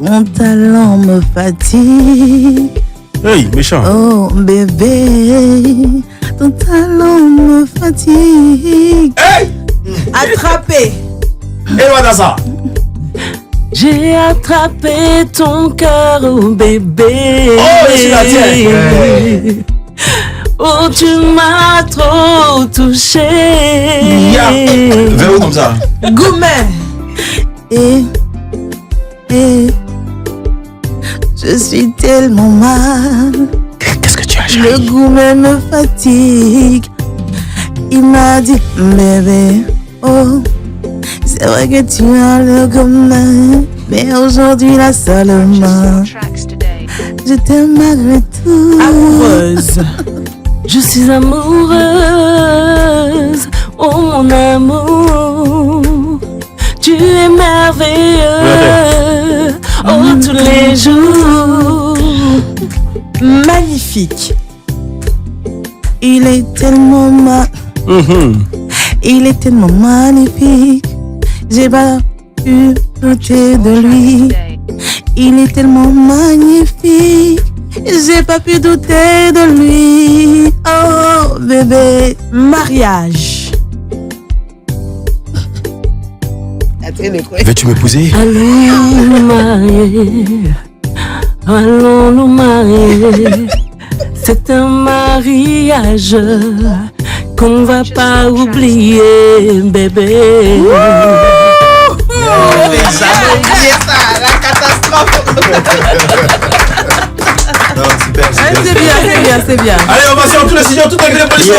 Mon talent me fatigue. Hey, méchant. Oh bébé, ton talent me fatigue. Hey! Attrapé. Et voilà ça. J'ai attrapé ton cœur, oh bébé. Oh, je la tiens. Oh, tu m'as trop touché. Vers où comme ça? Goumet. Je suis tellement mal. Qu'est-ce que tu as, Le Goumet me fatigue. Il m'a dit, bébé, oh, c'est vrai que tu as le Goumet, mais aujourd'hui là seulement, je t'aime malgré tout. Amoureuse. Je suis amoureuse, oh mon amour. Tu es merveilleux, oh tous les jours. Magnifique. Il est tellement il est tellement magnifique. J'ai pas pu douter de lui. Il est tellement magnifique. J'ai pas pu douter de lui. Oh bébé. Mariage. Veux-tu m'épouser? Allons nous marier. Allons nous marier. C'est un mariage qu'on va pas oublier, bébé. Jamais oublié ça, la catastrophe. Non, super. C'est bien. Allez, on va sur tous les studios, toutes les positions.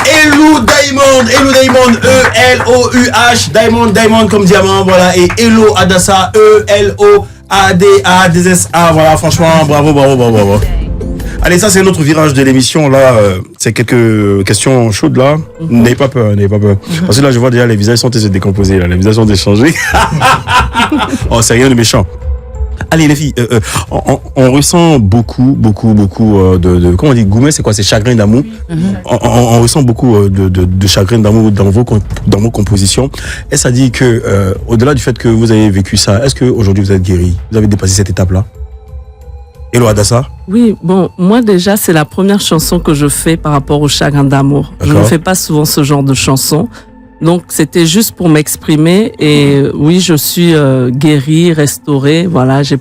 Elou Diamond, E-L-O-U-H, Diamond comme diamant, voilà. Et Elo Adassa, E-L-O-A-D-A-D-S-A, voilà, franchement, bravo. Allez, ça c'est notre virage de l'émission, là, c'est quelques questions chaudes, là. N'ayez pas peur. Parce que là, je vois déjà les visages sont se décomposer, là, les visages sont échangés. Oh, c'est rien de méchant. Allez les filles, on ressent beaucoup de comment on dit, Goumet, c'est quoi, c'est chagrin d'amour. On ressent beaucoup de chagrin d'amour dans vos compositions. Et ça dit que au-delà du fait que vous avez vécu ça, est-ce que aujourd'hui vous êtes guéri, vous avez dépassé cette étape-là? Elo Adassa? Oui, bon, moi déjà c'est la première chanson que je fais par rapport au chagrin d'amour. Je ne fais pas souvent ce genre de chanson. Donc c'était juste pour m'exprimer et oui, je suis guérie, restaurée, voilà, je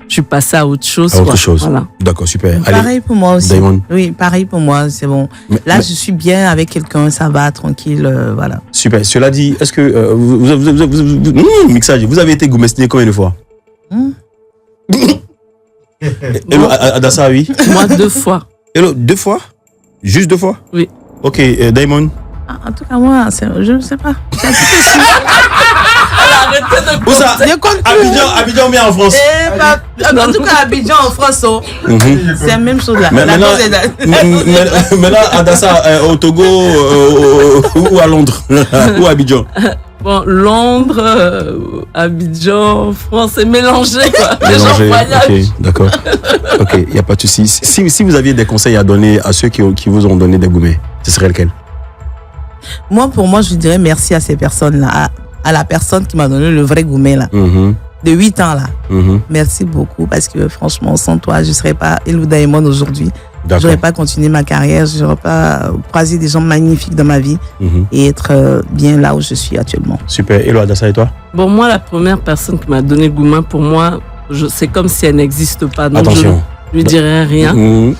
suis passée à autre chose. Voilà. D'accord, super. Pareil pour moi aussi. Diamond. Oui, pareil pour moi, c'est bon. Là, je suis bien avec quelqu'un, ça va, tranquille, voilà. Super. Cela dit, est-ce que mixage, vous avez été goumestiné combien de fois? Elo Adassa, oui. Moi, 2 fois. Elo, 2 fois? Juste 2 fois? Oui. Ok, Diamond. En tout cas, moi, je ne sais pas. Arrêtez de compter. Où ça? Abidjan ou bien en France? En tout cas, Abidjan en France, c'est la même chose là. Maintenant, Adassa, au Togo ou à Londres ou à Abidjan? Bon, Londres, Abidjan, France, c'est mélangé, quoi. Les gens voyagent. Ok, d'accord. Ok, il n'y a pas de souci. Si vous aviez des conseils à donner à ceux qui vous ont donné des gourmets, ce serait lequel? Moi, pour moi, je dirais merci à ces personnes-là, à la personne qui m'a donné le vrai gourmet, là. De 8 ans, là. Merci beaucoup, parce que franchement, sans toi, je ne serais pas Elou Diamond aujourd'hui. Je n'aurais pas continué ma carrière, je n'aurais pas croisé des gens magnifiques dans ma vie et être bien là où je suis actuellement. Super. Elou Adassa, et toi? Bon, moi, la première personne qui m'a donné gourmet, pour moi, c'est comme si elle n'existe pas. Donc attention. Je lui dirais rien.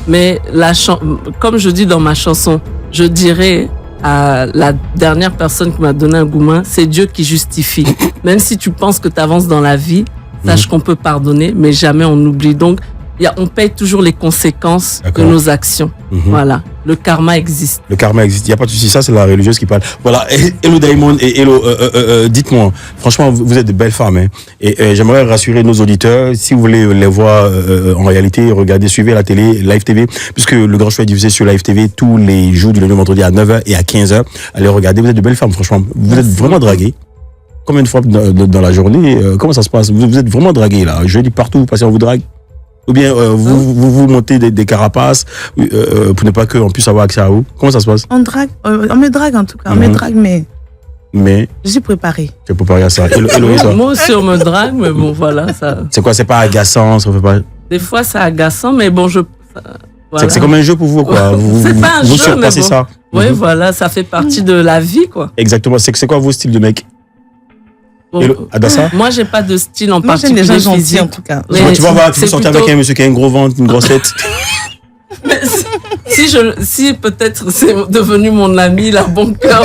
Mais comme je dis dans ma chanson, je dirais à la dernière personne qui m'a donné un gourmet, c'est Dieu qui justifie. Même si tu penses que tu avances dans la vie, sache qu'on peut pardonner, mais jamais on oublie. Donc, on paye toujours les conséquences de nos actions. Voilà. Le karma existe. Le karma existe. Il n'y a pas de souci. Ça, c'est la religieuse qui parle. Voilà. Elou Diamond et Elou, dites-moi, franchement, vous êtes de belles femmes. Hein, et j'aimerais rassurer nos auditeurs. Si vous voulez les voir en réalité, regardez, suivez la télé, Live TV, puisque le grand show est diffusé sur Live TV tous les jours du lundi au vendredi à 9h et à 15h. Allez regarder. Vous êtes de belles femmes, franchement. Vous êtes vraiment draguées. Combien de fois dans la journée? Comment ça se passe? Vous êtes vraiment draguées, là. Je dis partout, vous passez, on vous drague. Ou bien vous montez des carapaces pour ne pas qu'on puisse avoir accès à vous. Comment ça se passe? On me drague en tout cas. On me drague, mais je suis préparée. Tu es préparée à ça. Héloïse, moi aussi on me drague, mais bon voilà ça. C'est quoi? C'est pas agaçant, ça fait pas. Des fois c'est agaçant, mais bon voilà. C'est comme un jeu pour vous, quoi. C'est pas un jeu, surpassez mais bon. ça. Oui, voilà, ça fait partie de la vie, quoi. Exactement. C'est quoi vos styles de mec? Adassa? Moi, j'ai pas de style en particulier. J'aime les gens gentils, en tout cas. Mais tu vas voir, tu peux sortir avec un monsieur qui a un gros ventre, une grosse tête. Mais si peut-être c'est devenu mon ami, il a bon cœur.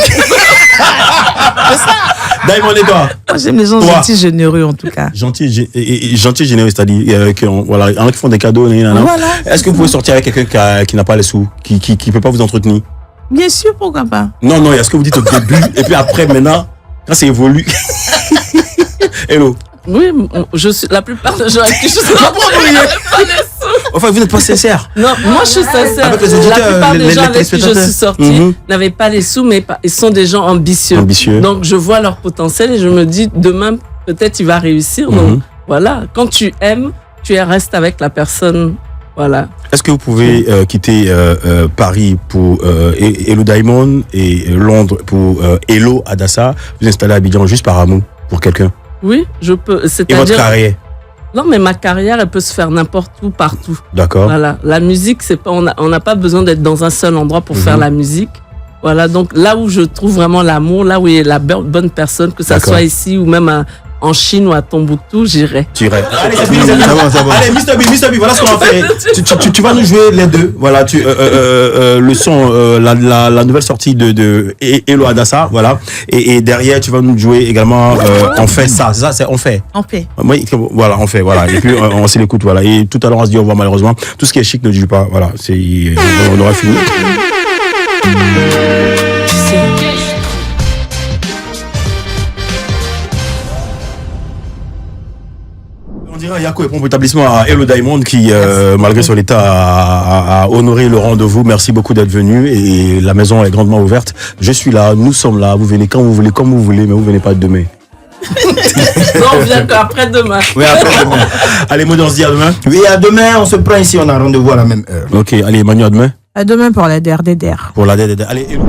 Diamond et toi? Moi, j'aime les gens gentils, généreux, en tout cas. Gentils et généreux, c'est-à-dire voilà, qui font des cadeaux. Voilà. Est-ce que vous pouvez sortir avec quelqu'un qui n'a pas les sous, qui peut pas vous entretenir? Bien sûr, pourquoi pas? Non, il y a ce que vous dites au début, et puis après, maintenant, quand ça évolue. Hello. Oui, la plupart des gens avec qui je suis pas les sous. Enfin, vous n'êtes pas sincère. Non, moi je suis sincère. Avec les auditeurs, la plupart des gens avec qui je suis sortie n'avaient pas les sous, mais ils sont des gens ambitieux. Donc je vois leur potentiel et je me dis demain peut-être il va réussir. Donc voilà, quand tu aimes, tu restes avec la personne. Voilà. Est-ce que vous pouvez quitter Paris pour Elou Diamond et Londres pour Elou Adassa, vous installer à Abidjan juste par amour pour quelqu'un? Oui, je peux. Et votre carrière? Non, mais ma carrière, elle peut se faire n'importe où, partout. D'accord. Voilà. La musique, c'est pas, on n'a pas besoin d'être dans un seul endroit pour faire la musique. Voilà. Donc, là où je trouve vraiment l'amour, là où il y a la bonne personne, que ça soit ici ou même en Chine ou à Tombouctou, j'irai. Tu irais. Allez, ça va. Allez, Mr. B, voilà ce qu'on va faire. Tu vas nous jouer les deux. Voilà, le son, la nouvelle sortie de Elou Adassa, voilà. Et derrière, tu vas nous jouer également On fait ça. C'est ça, c'est On fait. On fait. Oui, voilà, on fait, voilà. Et puis, on s'y l'écoute, voilà. Et tout à l'heure, on se dit au revoir, malheureusement. Tout ce qui est chic ne joue pas. Voilà. On aura fini. Yako et pompe établissement à Elou Diamond qui, malgré son état, a honoré le rendez-vous. Merci beaucoup d'être venu et la maison est grandement ouverte. Je suis là, nous sommes là. Vous venez quand vous voulez, comme vous voulez, mais vous venez pas demain. Non, on vient après-demain. Oui, après-demain. Allez, Maud, on se dit à demain. Oui, à demain, on se prend ici, on a rendez-vous à la même heure. Ok, allez, Manu, à demain. À demain pour la DRDR. Pour la DRDR. Allez, Elou.